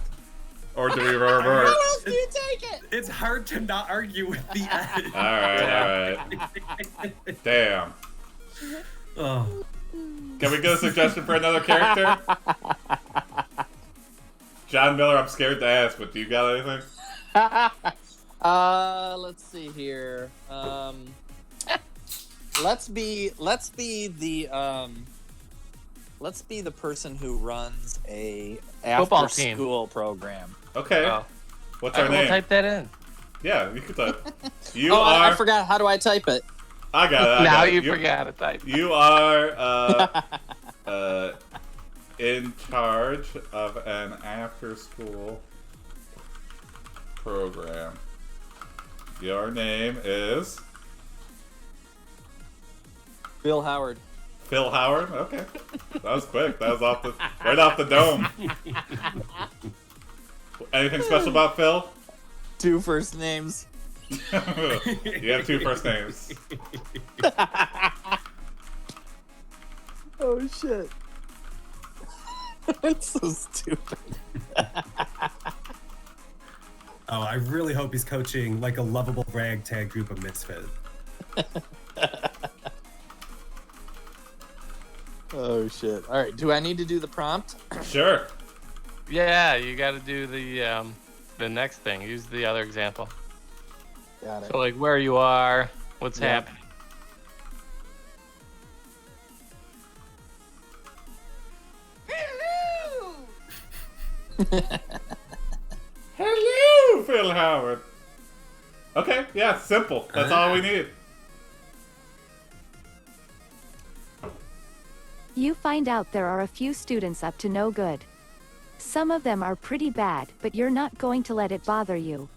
S1: Or do we revert?
S4: How else do you take it?
S2: It's hard to not argue with the end.
S1: Alright. Damn.
S2: Oh.
S1: Can we get a suggestion for another character? John Miller, I'm scared to ask, but do you got anything?
S4: Let's see here. Let's be the person who runs a
S3: Football
S4: after
S3: team.
S4: school program.
S1: Okay.
S3: Oh.
S1: What's
S3: I
S1: our
S3: will
S1: name?
S3: type that in.
S1: Yeah, you can type. You
S4: Oh,
S1: are...
S4: I forgot. How do I type it?
S1: I got it. I
S3: Now
S1: got it.
S3: you forgot to type.
S1: You are in charge of an after-school program. Your name is
S4: Bill Howard.
S1: Phil Howard. Okay, that was quick. That was right off the dome. Anything special about Phil?
S4: 2 first names.
S1: You have 2 first names.
S4: Oh shit. It's so stupid.
S2: Oh, I really hope he's coaching like a lovable ragtag group of misfits.
S4: Oh shit. All right. Do I need to do the prompt?
S1: Sure.
S3: Yeah, you got to do the next thing. Use the other example.
S4: Got it.
S3: So like where you are, what's
S4: Yeah.
S3: happening.
S1: Hello, Phil Howard. Okay, yeah, simple. That's all we need.
S5: You find out there are a few students up to no good. Some of them are pretty bad, but you're not going to let it bother you.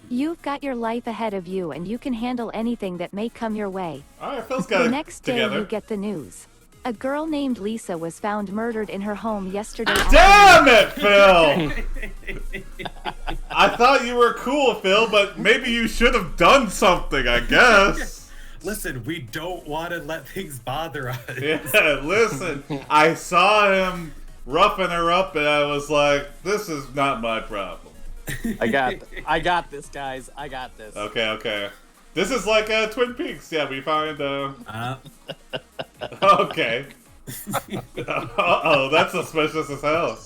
S5: You've got your life ahead of you and you can handle anything that may come your way.
S1: All right, Phil's got
S5: The
S1: it
S5: next day
S1: together.
S5: you get the news. A girl named Lisa was found murdered in her home yesterday
S1: Damn it, Phil! I thought you were cool, Phil, but maybe you should have done something, I guess.
S2: Listen, we don't want to let things bother us.
S1: Yeah, listen, I saw him roughing her up and I was like, this is not my problem.
S4: I got this, guys. I got this.
S1: Okay. This is like Twin Peaks. Yeah, we find. Okay. Uh-oh, that's suspicious as hell.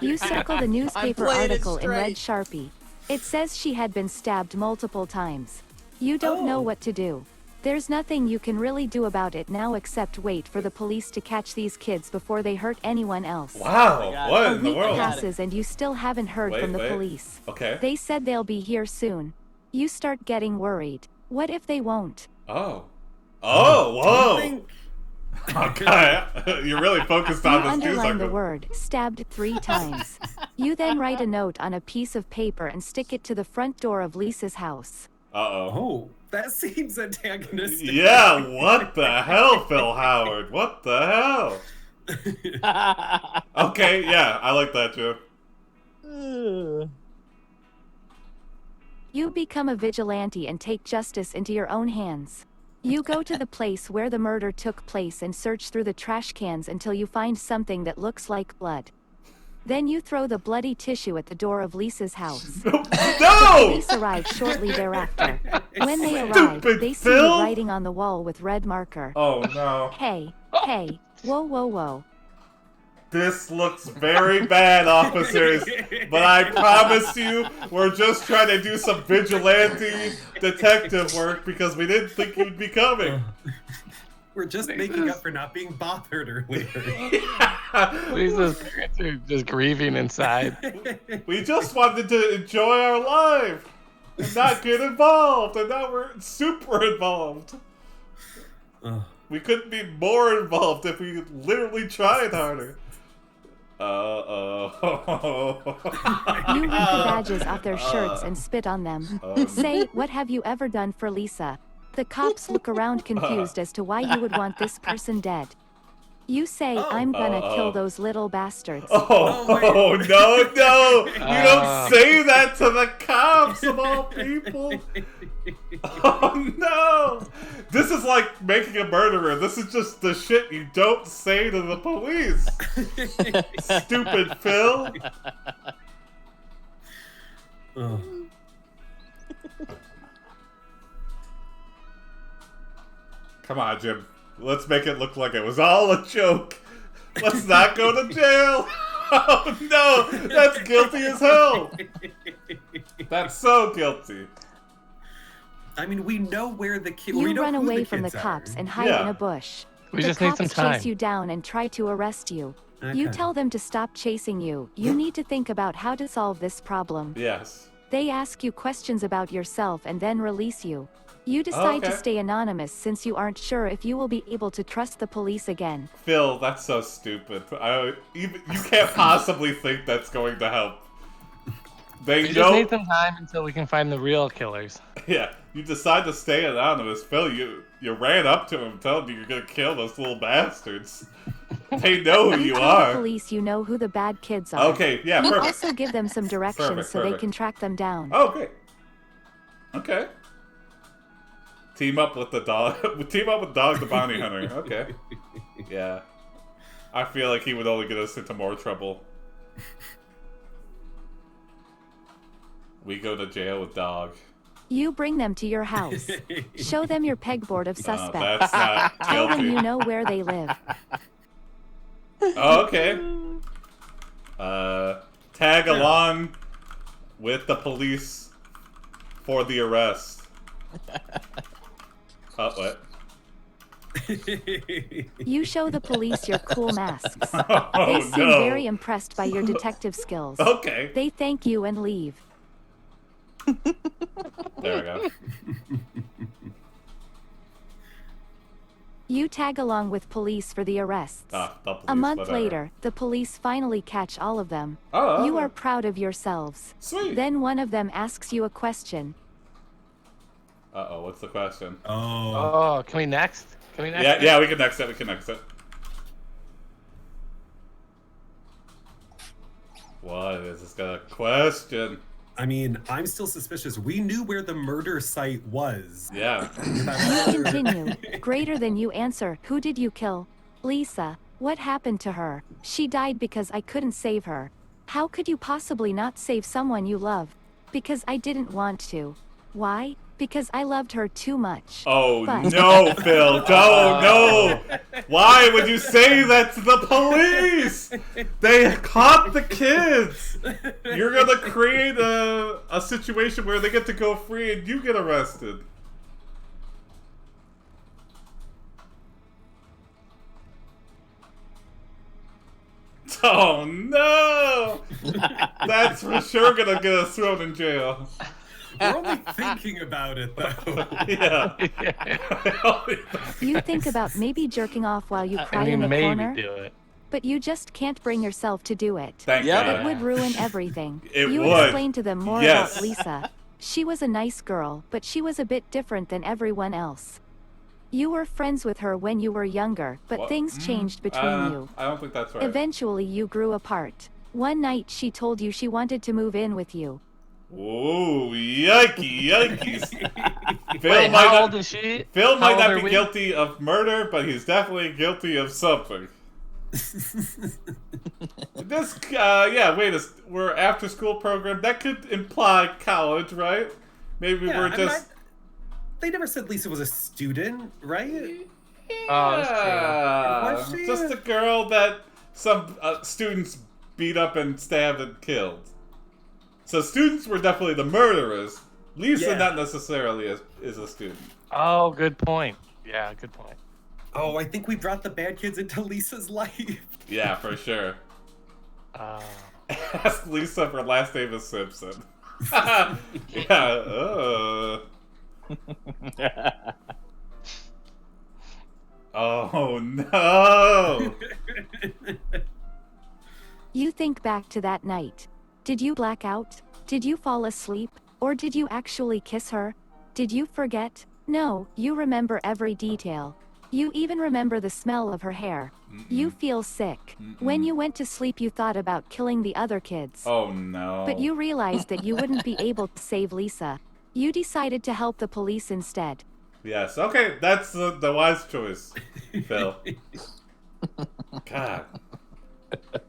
S5: You circle the newspaper article in red Sharpie. It says she had been stabbed multiple times. You don't know what to do. There's nothing you can really do about it now except wait for the police to catch these kids before they hurt anyone else.
S1: Wow, what
S5: A
S1: in the
S5: week
S1: world?
S5: passes and you still haven't heard from the police.
S1: Okay.
S5: They said they'll be here soon. You start getting worried. What if they won't?
S1: Oh, whoa. Okay, you're really focused on
S5: You
S1: this news
S5: underline the
S1: article.
S5: word stabbed 3 times. You then write a note on a piece of paper and stick it to the front door of Lisa's house.
S1: Uh-oh.
S2: Oh, that seems antagonistic.
S1: Yeah, what the hell, Phil Howard? What the hell? Okay, yeah, I like that, Joe.
S5: You become a vigilante and take justice into your own hands. You go to the place where the murder took place and search through the trash cans until you find something that looks like blood. Then you throw the bloody tissue at the door of Lisa's house.
S1: No!
S5: Police arrive shortly thereafter. When they arrive, they see you
S1: Phil?
S5: writing on the wall with red marker.
S1: Oh no.
S5: Hey, whoa.
S1: This looks very bad, officers, but I promise you, we're just trying to do some vigilante detective work because we didn't think you'd be coming.
S2: We're just making up for not being bothered earlier.
S3: Lisa's parents are just grieving inside.
S1: We just wanted to enjoy our life and not get involved, and now we're super involved. We couldn't be more involved if we literally tried harder.
S5: You rip the badges off their shirts and spit on them. Say, what have you ever done for Lisa? The cops look around confused as to why you would want this person dead. You say, I'm gonna kill those little bastards.
S1: No. You don't say that to the cops, of all people. Oh, no. This is like making a murderer. This is just the shit you don't say to the police. Stupid Phil. Come on, Jim. Let's make it look like it was all a joke. Let's not go to jail. Oh no, that's guilty as hell. That's so guilty.
S2: I mean, we know where the kids.
S5: You run away from the cops and hide in a bush.
S3: We
S5: The
S3: just need some
S5: cops
S3: time.
S5: chase you down and try to arrest you. You tell them to stop chasing you. You need to think about how to solve this problem.
S1: Yes.
S5: They ask you questions about yourself and then release you. You decide to
S1: Okay.
S5: stay anonymous since you aren't sure if you will be able to trust the police again.
S1: Phil, that's so stupid. You can't possibly think that's going to help. They
S3: We just
S1: know.
S3: need some time until we can find the real killers.
S1: Yeah, you decide to stay anonymous. Phil, you ran up to him telling you you're gonna kill those little bastards. They know who you
S5: Tell the
S1: are.
S5: police you know who the bad kids are.
S1: Okay, yeah,
S5: You
S1: perfect.
S5: also give them some directions
S1: Perfect,
S5: so they
S1: perfect.
S5: can track them down.
S1: Oh, great. Okay. Team up with the dog. Team up with Dog the Bounty Hunter. Okay. Yeah. I feel like he would only get us into more trouble. We go to jail with Dog.
S5: You bring them to your house. Show them your pegboard of suspects.
S1: That's not
S5: Tell them
S1: guilty.
S5: you know where they live.
S1: Oh, okay. Tag along with the police for the arrest. Oh, what?
S5: You show the police your cool masks.
S1: Oh,
S5: They seem
S1: no.
S5: very impressed by your detective skills.
S1: Okay.
S5: They thank you and leave.
S1: There we go.
S5: You tag along with police for the arrests.
S1: The police,
S5: A month
S1: whatever.
S5: later, the police finally catch all of them.
S1: Oh,
S5: You
S1: okay.
S5: are proud of yourselves.
S1: Sweet.
S5: Then one of them asks you a question.
S1: Uh-oh, what's the question?
S3: Oh, can we next? Can we next?
S1: Yeah, we can next it. What is this got a question?
S2: I mean, I'm still suspicious. We knew where the murder site was.
S1: Yeah.
S5: You continue. Greater than you answer. Who did you kill? Lisa. What happened to her? She died because I couldn't save her. How could you possibly not save someone you love? Because I didn't want to. Why? Because I loved her too much.
S1: Oh
S5: But-
S1: no, Phil! No! Why would you say that to the police? They caught the kids. You're gonna create a situation where they get to go free and you get arrested. Oh no! That's for sure gonna get us thrown in jail.
S2: We're only thinking about it, though.
S1: Yeah.
S5: You think about maybe jerking off while you cry
S3: I mean,
S5: in the
S3: maybe
S5: corner,
S3: do it.
S5: but you just can't bring yourself to do it.
S1: Thank
S4: Yep.
S1: God.
S5: It would ruin everything.
S1: It
S5: you
S1: would.
S5: explain to them more
S1: Yes.
S5: about Lisa. She was a nice girl, but she was a bit different than everyone else. You were friends with her when you were younger, but
S1: What?
S5: things changed between you.
S1: I don't think that's right.
S5: Eventually you grew apart. One night she told you she wanted to move in with you.
S1: Whoa, yikes. Phil
S3: Wait,
S1: might
S3: how
S1: not,
S3: old is she?
S1: Phil
S3: How
S1: might
S3: old
S1: not
S3: are
S1: be
S3: we?
S1: guilty of murder, but he's definitely guilty of something. This, we're after school program. That could imply college, right? Maybe
S2: Yeah,
S1: we're
S2: I mean,
S1: just...
S2: they never said Lisa was a student, right?
S3: Oh, that's true.
S1: Yeah,
S2: Was she?
S1: just a girl that some students beat up and stabbed and killed. So students were definitely the murderers. Lisa
S2: Yeah.
S1: not necessarily is a student.
S3: Oh, good point. Yeah, good point.
S2: Oh, I think we brought the bad kids into Lisa's life.
S1: Yeah, for sure.
S3: Uh,
S1: Ask Lisa if her last name is Simpson. Yeah. Oh no!
S5: You think back to that night. Did you black out? Did you fall asleep? Or did you actually kiss her? Did you forget? No, you remember every detail. You even remember the smell of her hair. You feel sick. When you went to sleep you thought about killing the other kids.
S1: Oh no!
S5: But you realized that you wouldn't be able to save Lisa. You decided to help the police instead.
S1: Yes. Okay, that's the wise choice, Phil. God,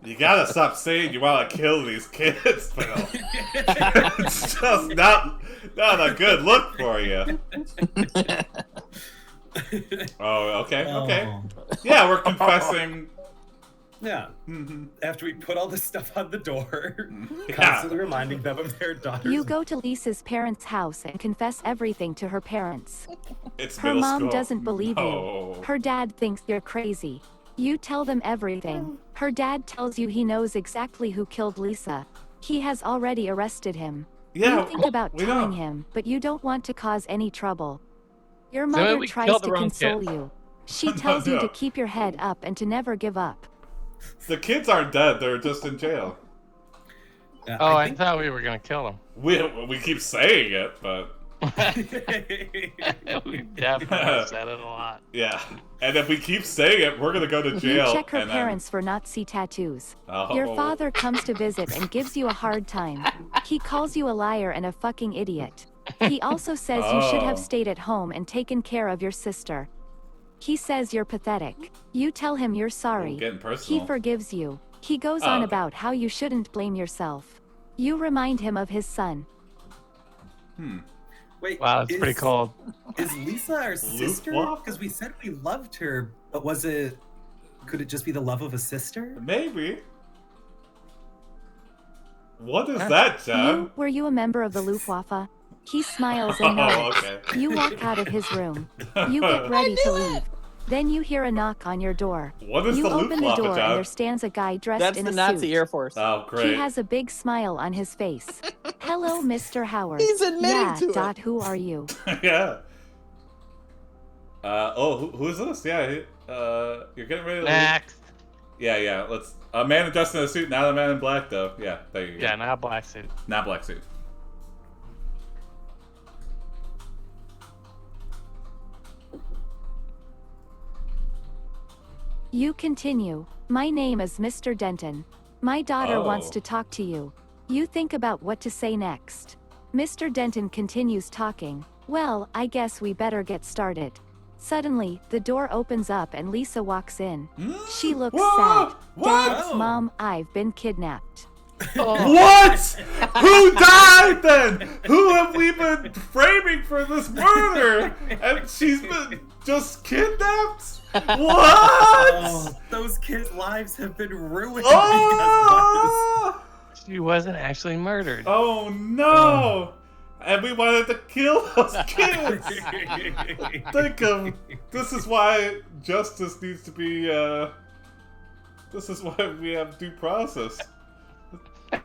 S1: you gotta stop saying you want to kill these kids, Phil. It's just not a good look for you. Oh, okay.
S2: Oh.
S1: Yeah, we're confessing.
S2: Yeah.
S1: Mhm.
S2: After we put all this stuff on the door,
S1: Yeah.
S2: constantly reminding them of their daughters.
S5: You go to Lisa's parents' house and confess everything to her parents.
S1: It's
S5: Her
S1: middle
S5: mom
S1: school.
S5: doesn't believe
S1: No.
S5: you. Her dad thinks you're crazy. You tell them everything. Her dad tells you he knows exactly who killed Lisa. He has already arrested him.
S1: Yeah,
S5: You think about
S1: we
S5: telling
S1: know.
S5: him, but you don't want to cause any trouble. Your
S3: So
S5: mother
S3: we
S5: tries
S3: killed the
S5: to
S3: wrong
S5: console
S3: kid.
S5: you. She tells you
S1: No.
S5: to keep your head up and to never give up.
S1: The kids aren't dead; they're just in jail.
S2: Yeah,
S3: oh, I
S2: think-
S3: thought we were gonna kill him.
S1: We keep saying it, but
S3: We definitely said it a lot.
S1: yeah. And if we keep saying it, we're gonna go to
S5: You
S1: jail.
S5: check her
S1: and then-
S5: parents for Nazi tattoos.
S1: Oh.
S5: Your father comes to visit and gives you a hard time. He calls you a liar and a fucking idiot. He also says you should have
S1: Oh.
S5: stayed at home and taken care of your sister. He says you're pathetic. You tell him you're sorry.
S1: Getting
S5: He
S1: personal.
S5: forgives you. He goes
S1: Oh,
S5: on
S1: okay.
S5: about how you shouldn't blame yourself. You remind him of his son.
S2: Wait,
S3: Wow, that's pretty cold.
S2: Is Lisa our sister?
S1: Luftwaffe?
S2: Because we said we loved her, but was it? Could it just be the love of a sister?
S1: Maybe. What is that, John?
S5: Were you a member of the Luftwaffe? He smiles
S1: Oh,
S5: and nods.
S1: okay.
S5: You walk out of his room. You get ready to leave. Then you hear a knock on your door.
S1: What is
S5: You
S1: the
S5: open the
S1: Luftwaffe,
S5: door and
S1: John?
S5: there stands a guy dressed
S4: That's
S5: in
S4: the
S5: a
S4: Nazi
S5: suit.
S4: Air Force.
S1: Oh,
S5: He
S1: great.
S5: has a big smile on his face. Hello, Mr. Howard.
S4: He's admitting
S5: yeah,
S4: to it.
S5: Dot, who are you?
S1: Yeah. Who is this? Yeah, you're getting ready to leave.
S3: Next.
S1: Yeah, let's... A man dressed in a suit, not a man in black, though. Yeah, there you go.
S3: Yeah, now black suit.
S1: Not black suit.
S5: You continue. My name is Mr. Denton. My daughter wants
S1: Oh.
S5: to talk to you. You think about what to say next. Mr. Denton continues talking. Well, I guess we better get started. Suddenly, the door opens up and Lisa walks in. She looks
S1: Whoa!
S5: sad.
S1: What?
S5: Dad,
S2: Oh.
S5: Mom, I've been kidnapped.
S1: What? Who died then? Who have we been framing for this murder? And she's been just kidnapped? What?
S2: Oh, those kids' lives have been ruined because of this.
S3: She wasn't actually murdered.
S1: Oh no! And we wanted to kill those kids! Think of... This is why justice needs to be, This is why we have due process.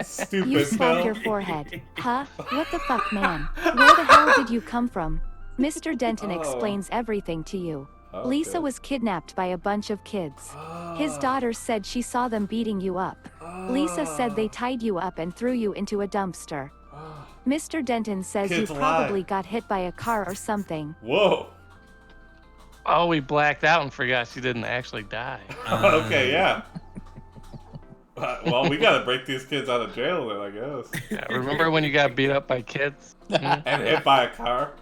S1: Stupid
S5: You slapped your forehead. Huh? What the fuck, man? Where the hell did you come from? Mr. Denton explains everything to you.
S1: Okay.
S5: Lisa was kidnapped by a bunch of kids. His daughter said she saw them beating you up. Lisa said they tied you up and threw you into a dumpster. Mr. Denton says
S1: Kids
S5: you probably got hit by a car or something.
S1: Whoa.
S3: Oh, we blacked out and forgot she didn't actually die.
S1: Okay, yeah. Well, we gotta break these kids out of jail then, I guess.
S3: Yeah, remember when you got beat up by kids?
S1: And hit by a car?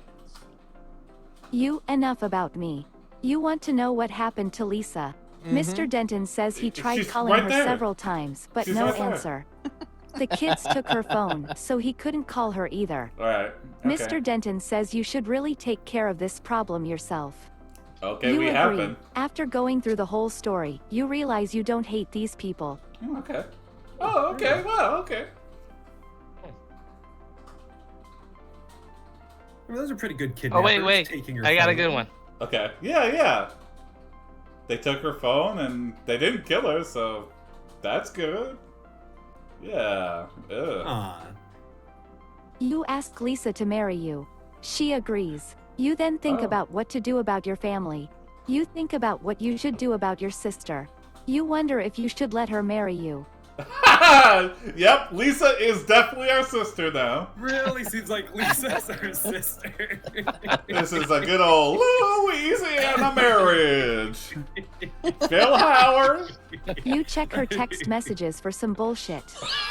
S5: Enough about me. You want to know what happened to Lisa? Mr. Denton says he tried
S1: She's
S5: calling
S1: right
S5: her
S1: there.
S5: several times, but
S1: She's
S5: no
S1: right there.
S5: answer. The kids took her phone, so he couldn't call her either.
S1: Alright. Okay.
S5: Mr. Denton says you should really take care of this problem yourself.
S1: Okay,
S5: You
S1: we
S5: agree.
S1: have been.
S5: After going through the whole story, you realize you don't hate these people.
S1: Oh, okay. Oh, okay. Well, okay.
S2: Well, those are pretty good
S3: Oh,
S2: kidnappers.
S3: wait.
S2: Taking her
S3: I got a
S2: phone.
S3: good one.
S1: Okay. Yeah. They took her phone and they didn't kill her, so that's good. Yeah. Ugh.
S2: Aw.
S5: You ask Lisa to marry you. She agrees. You then think
S1: Oh.
S5: about what to do about your family. You think about what you should do about your sister. You wonder if you should let her marry you.
S1: Yep, Lisa is definitely our sister now.
S2: Really seems like Lisa's her sister.
S1: This is a good old Louisiana marriage. Phil Howard.
S5: You check her text messages for some bullshit.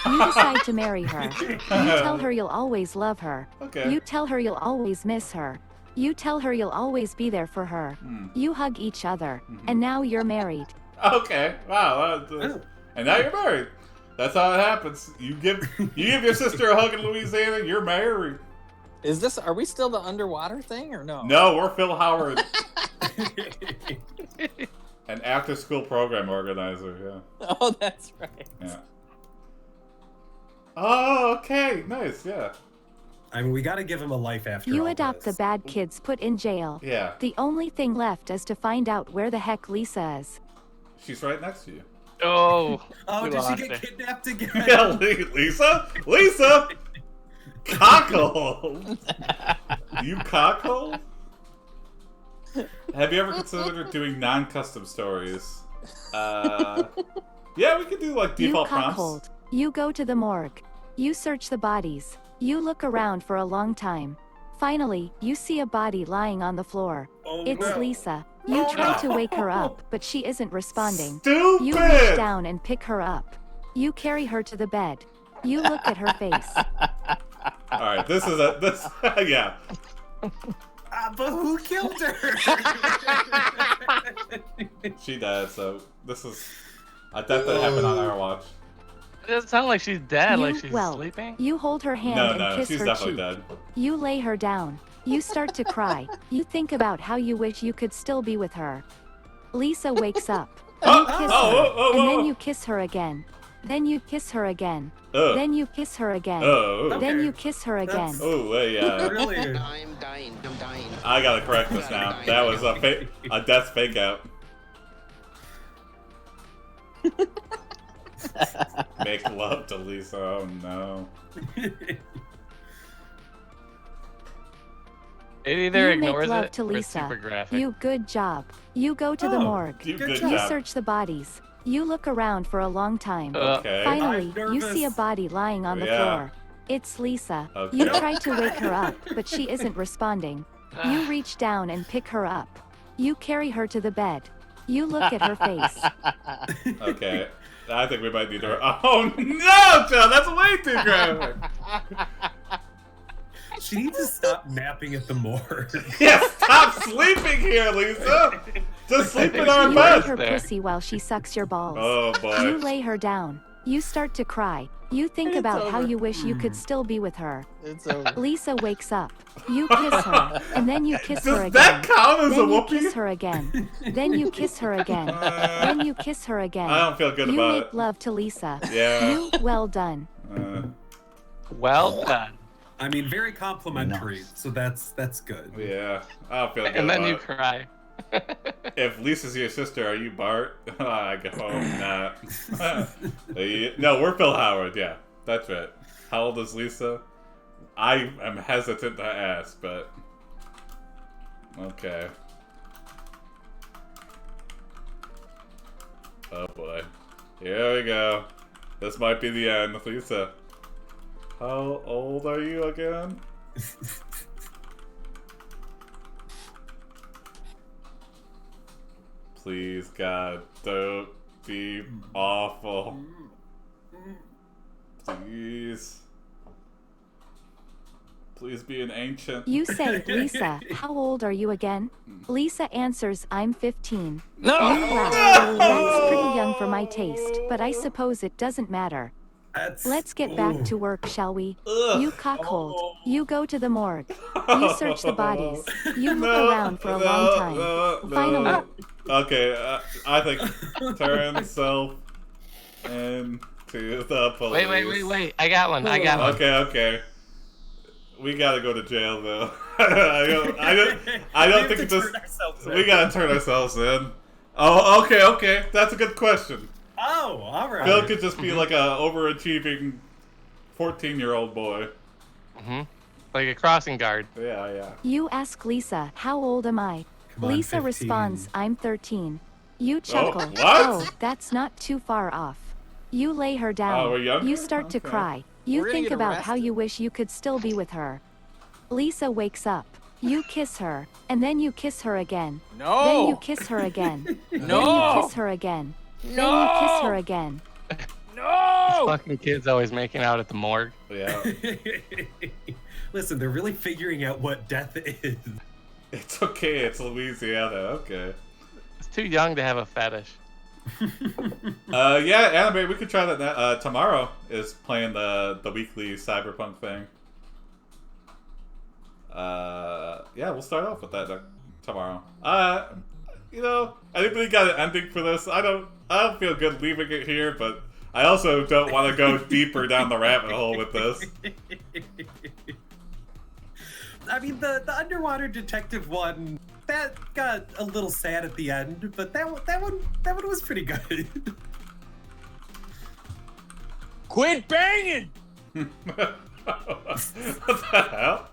S5: You decide to marry her. You tell her you'll always love her.
S1: Okay.
S5: You tell her you'll always miss her. You tell her you'll always be there for her. You hug each other. And now you're married.
S1: Okay. Wow. And now you're married. That's how it happens. You give your sister a hug in Louisiana, you're married.
S4: Are we still the underwater thing or no?
S1: No, we're Phil Howard. An after-school program organizer, yeah.
S4: Oh, that's right.
S1: Yeah. Oh, okay. Nice, yeah.
S2: I mean, we got to give him a life after
S5: You
S2: all
S5: adopt the
S2: this.
S5: bad kids put in jail.
S1: Yeah.
S5: The only thing left is to find out where the heck Lisa is.
S1: She's right next to you.
S3: Oh.
S2: Oh,
S3: we
S2: did she
S3: lost
S2: get
S3: her.
S2: kidnapped again?
S1: Yeah, Lisa? Lisa! Cockle! You cockle? Have you ever considered doing non-custom stories? Yeah, we could do like default
S5: you
S1: prompts.
S5: cockhold. You go to the morgue. You search the bodies. You look around for a long time. Finally, you see a body lying on the floor.
S2: Oh,
S5: It's
S2: no.
S5: Lisa. You
S1: Oh,
S5: try
S1: no.
S5: to wake her up, but she isn't responding.
S1: Stupid!
S5: You reach down and pick her up. You carry her to the bed. You look at her face.
S1: Alright, this, yeah.
S2: But who killed her?
S1: She died, so this is a death that happened on our watch.
S3: It doesn't sound like she's dead, like she's
S5: well,
S3: sleeping.
S5: You hold her hand
S1: No,
S5: and kiss
S1: she's
S5: her
S1: definitely
S5: cheek.
S1: dead.
S5: You lay her down. You start to cry. You think about how you wish you could still be with her. Lisa wakes up. You kiss her, and then you kiss her again. Then you kiss her again. Then you kiss her again. Then you kiss her again.
S1: Oh, wait, yeah.
S2: Really?
S6: I'm dying.
S1: I gotta correct this now. That was a death fake out. Make love to Lisa. Oh no.
S3: It either
S5: You make
S3: ignores
S5: love
S3: it
S5: to
S3: or it's
S5: Lisa.
S3: super graphic.
S5: You good job. You go to the morgue.
S1: You
S2: Good
S1: good
S2: job.
S5: You
S1: job.
S5: search the bodies. You look around for a long time.
S1: Okay.
S5: Finally,
S2: I'm
S5: you see a
S2: nervous.
S5: body lying on the
S1: Yeah.
S5: floor. It's Lisa.
S1: Okay.
S5: You try to wake her up, but she isn't responding. You reach down and pick her up. You carry her to the bed. You look at her face.
S1: Okay. I think we might need to. Oh no, John, that's way too graphic.
S2: She needs to stop napping at the morgue.
S1: Yeah, stop sleeping here, Lisa. Just sleep in our
S5: You lay
S1: bed.
S5: her
S3: there.
S5: pussy while she sucks your balls.
S1: Oh
S5: You
S1: boy.
S5: lay her down. You start to cry. You think
S4: It's
S5: about how
S4: over.
S5: you wish you could still be with her.
S4: It's over.
S5: Lisa wakes up. You kiss her, and then you kiss her
S1: Does
S5: again.
S1: that count as a
S5: Then you
S1: whoopee?
S5: kiss her again. Then you kiss her again. Then you kiss her again.
S1: I don't feel good
S5: You
S1: about
S5: make
S1: it.
S5: love to Lisa.
S1: Yeah.
S5: You, well done.
S3: Well done.
S2: I mean, very complimentary,
S4: Nice.
S2: so that's good.
S1: Yeah. I don't feel good
S3: And then
S1: about
S3: you
S1: it.
S3: cry.
S1: If Lisa's your sister, are you Bart? I go home, not. No, we're Phil Howard, yeah. That's right. How old is Lisa? I am hesitant to ask, but... Okay. Oh boy. Here we go. This might be the end. Lisa, how old are you again? Please, God, don't be awful. Please. Please be an ancient.
S5: You say, Lisa, how old are you again? Lisa answers, I'm 15.
S4: No!
S5: You laugh. That's pretty young for my taste, but I suppose it doesn't matter.
S2: That's,
S5: Let's get back to work, shall we?
S1: Ugh.
S5: You cockhold. You go to the morgue. You search the bodies. You look around for a long time. Finally,
S1: Okay, I think turn self into the police.
S3: Wait. I got one.
S1: Okay. We gotta go to jail though. I don't think this. We gotta turn ourselves in. Oh, okay. That's a good question.
S2: Oh, all right.
S1: Phil could just be like a overachieving 14-year-old boy.
S3: Like a crossing guard.
S1: Yeah.
S5: you ask Lisa, how old am I?
S2: Come on,
S5: Lisa
S2: 15.
S5: responds, I'm 13. You chuckle.
S1: what?
S5: Oh, that's not too far off. You lay her down.
S1: Oh, we're younger?
S5: You start to
S1: Okay.
S5: cry. You
S4: We're gonna
S5: think
S4: get
S5: about how
S4: arrested.
S5: you wish you could still be with her. Lisa wakes up. You kiss her, and then you kiss her again.
S4: No!
S5: Then you kiss her again. Then you
S4: No!
S5: kiss her again. Then
S4: No!
S5: you kiss her again.
S4: No!
S3: Fucking kids always making out at the morgue.
S1: Yeah.
S2: Listen, they're really figuring out what death is.
S1: It's okay. It's Louisiana. Okay.
S3: It's too young to have a fetish.
S1: Yeah, anime. We could try that. Tomorrow is playing the weekly cyberpunk thing. Yeah, we'll start off with that tomorrow. Anybody got an ending for this? I don't feel good leaving it here, but I also don't want to go deeper down the rabbit hole with this.
S2: I mean, the underwater detective one, that got a little sad at the end, but that one was pretty good.
S4: Quit banging!
S1: What the hell?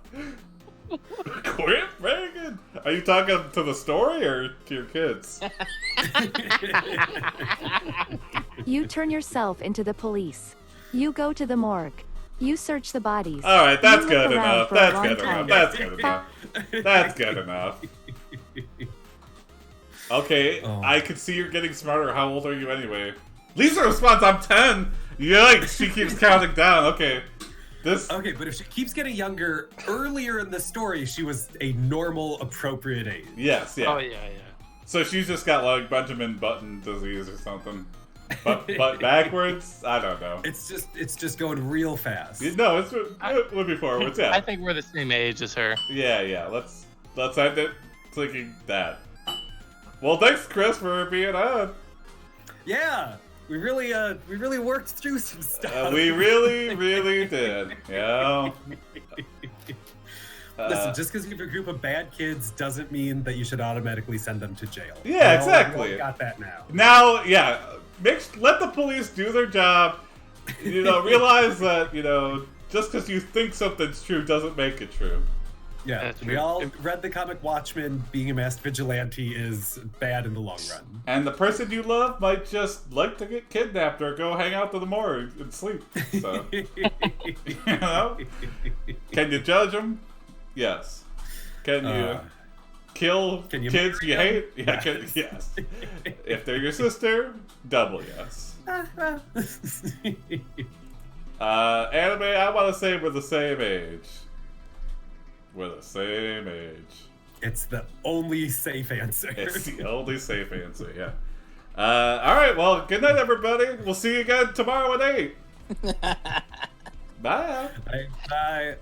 S1: Quit banging! Are you talking to the story or to your kids?
S5: You turn yourself into the police. You go to the morgue. You search the bodies.
S1: All right, that's
S5: You
S1: good
S5: look around
S1: enough.
S5: for a
S1: That's
S5: long
S1: good enough.
S5: time.
S1: That's good enough. That's good enough. Okay,
S2: Oh.
S1: I can see you're getting smarter. How old are you anyway? Lisa responds, I'm 10. Yikes, she keeps counting down. Okay.
S2: Okay, but if she keeps getting younger, earlier in the story, she was a normal, appropriate age.
S1: Yes, yeah.
S3: Oh yeah.
S1: So she's just got like Benjamin Button disease or something. But backwards? I don't know.
S2: It's just going real fast.
S1: No, it's moving forwards, yeah.
S3: I think we're the same age as her.
S1: Yeah. Let's end it thinking that. Well, thanks, Chris, for being on.
S2: Yeah, we really worked through some stuff.
S1: We really did. Yeah.
S2: Listen, just because you have a group of bad kids doesn't mean that you should automatically send them to jail.
S1: Yeah,
S2: We
S1: exactly.
S2: all got that now.
S1: Now, yeah, let the police do their job. Realize that just because you think something's true doesn't make it true.
S2: Yeah,
S3: That's
S2: we
S3: true.
S2: all read the comic Watchmen. Being a masked vigilante is bad in the long run.
S1: And the person you love might just like to get kidnapped or go hang out to the morgue and sleep. So, can you judge them? Yes. Can you kill
S2: can you
S1: kids
S2: marry
S1: you
S2: them?
S1: hate? Yeah, yes. If they're your sister, double yes. Anime, I want to say we're the same age. We're the same age.
S2: It's the only safe answer.
S1: It's the only safe answer, yeah. All right. Well, good night, everybody. We'll see you again tomorrow at 8. Bye.
S2: Bye.